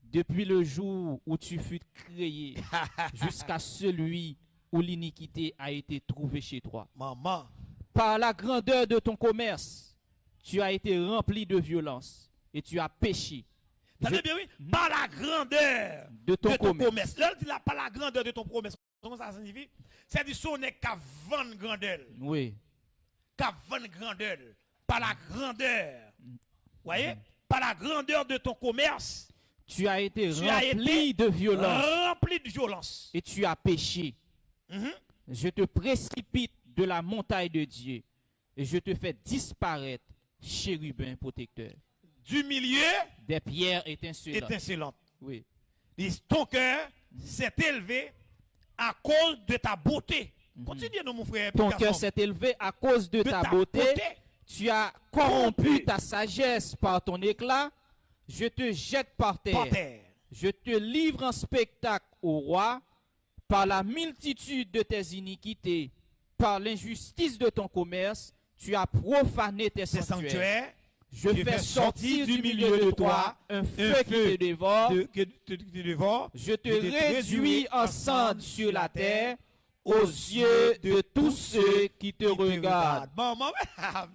depuis le jour où tu fus créé jusqu'à celui où l'iniquité a été trouvée chez toi. Maman. Par la grandeur de ton commerce, tu as été rempli de violence et tu as péché. Bien, oui, par la grandeur de ton commerce. Là, dit là, par la grandeur de ton promesse. Comment ça signifie? C'est-à-dire son n'est qu'à 20 grandeur. Oui. Qu'à 20 grandeur. Par la grandeur. Vous voyez? Par la grandeur de ton commerce. Tu as été rempli de violence. Rempli de violence. Et tu as péché. Je te précipite de la montagne de Dieu. Et je te fais disparaître, chérubin protecteur. Du milieu des pierres étincelantes. Oui. Ton cœur s'est élevé à cause de ta beauté. Continue, mon frère. Ton cœur s'est élevé à cause de ta beauté. Tu as corrompu ta sagesse par ton éclat. Je te jette par terre. Je te livre en spectacle au roi par la multitude de tes iniquités, par l'injustice de ton commerce. Tu as profané tes sanctuaires. Je fais sortir du milieu de toi un feu qui te dévore. Je te réduis en cendres sur la terre aux yeux de tous ceux qui te regardent.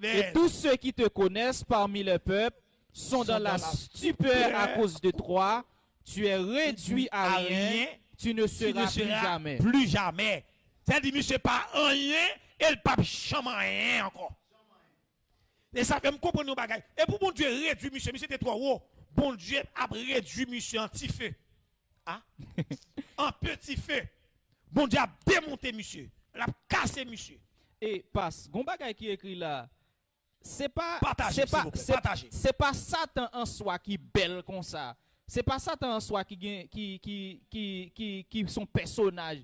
Et tous ceux qui te connaissent parmi le peuple sont dans la stupeur à cause de toi, Tu es réduit à rien. Tu ne seras plus jamais. Plus jamais. C'est-à-dire, monsieur, pas rien, et le pape jamais rien encore. Et ça fait me comprendre nos bagages. Et pour bon Dieu réduit monsieur, monsieur était trop haut. Bon Dieu a réduit monsieur en petit feu. Ah? En petit feu. Bon Dieu a démonté monsieur. Il a cassé monsieur. Et passe, gon bagay qui écrit là, c'est pas Partagez, partagez. C'est pas Satan en soi qui belle comme ça. C'est pas Satan en soi qui son personnage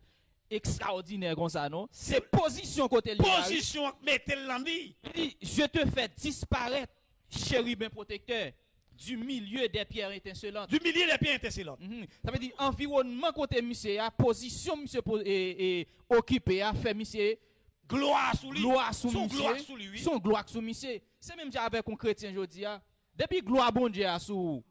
extraordinaire comme ça, non? C'est position côté lié. Position, mettez-le l'ami. Je te fais disparaître, chérubin protecteur, du milieu des pierres étincelantes. Du milieu des pierres étincelantes. Ça veut dire environnement côté monsieur, position monsieur occupé, fait monsieur gloire sous lui. Son gloire sous lui. Son gloire sous monsieur. C'est même avec un chrétien aujourd'hui. Depuis gloire bon Dieu sous.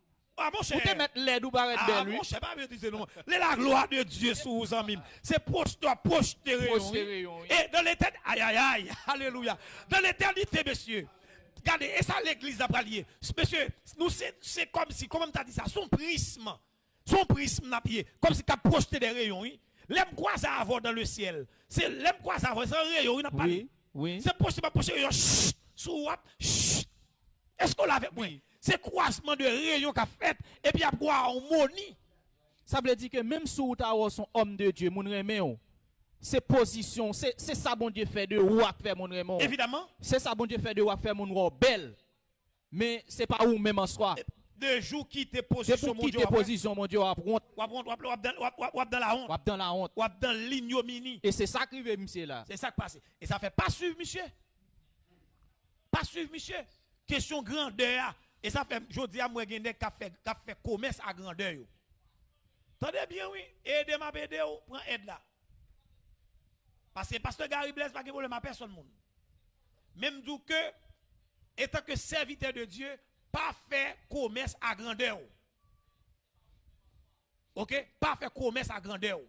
Ah mon cher. Vous te mettre l'aide ou barrette belle lui. Mon cher, pas dire non. La gloire de Dieu sous vous amis. C'est projeté rayon. Et dans l'éternité, aïe aïe aïe, alléluia. Dans l'éternité monsieur. Regardez, et ça l'église a lié. Monsieur, nous c'est comme si, comment tu as dit ça, son prisme n'a pied, comme si tu as projeté des rayons, oui. L'aime quoi ça avoir dans le ciel. C'est l'aime quoi ça avoir, c'est un rayon, il n'a pas dit. Oui. C'est projeté, pas projeté rayon, sous wap, est-ce qu'on l'avait, oui. C'est croisement de rayons qu'a fait, et puis il y a quoi en moni. Ça veut dire que même si tu as son homme de Dieu, mon remède, c'est position, c'est ça bon Dieu fait de roi faire mon Raymond. Évidemment. C'est ça bon Dieu fait de roi faire mon roi belle. Mais c'est pas où même en soi. De jour quitter position mon Dieu. Quitter position mon Dieu dans la honte. Dans la honte. Dans l'ignominie. Et c'est ça qui veut monsieur là. C'est ça qui passe. Et ça fait pas suivre monsieur. Pas suivre monsieur. Question grandeur. Et ça fait je dis à moi qui fait commerce à grandeur yo. Attendez bien oui, aidez m'a aider ou prend aide là. Parce que pasteur Gary Blaise pas de problème à personne monde. Même d'où que étant que serviteur de Dieu, pas faire commerce à grandeur. OK? Pas faire commerce à grandeur.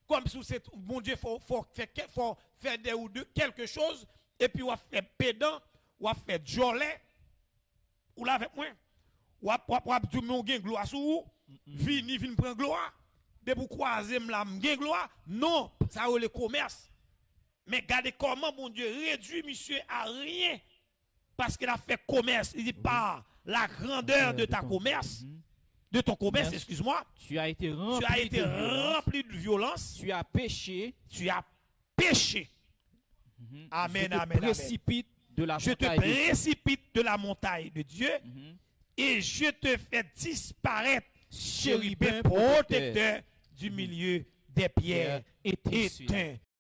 Comme si c'est mon Dieu faut faire des ou deux quelque chose et puis on va faire pédant, on va faire jolet ou là avec moi. Ou va dire mon gain gloire sous vini prendre gloire. De pour croiser la gain gloire. Non, ça c'est le commerce. Mais regardez comment mon Dieu réduit monsieur à rien parce qu'il a fait commerce. Il dit pas la grandeur de ta commerce, de ton commerce, excuse-moi. Tu as été rempli de violence. Tu as péché. Amen, je te précipite de la montagne de Dieu et je te fais disparaître, chérubin protecteur du milieu des pierres éteintes.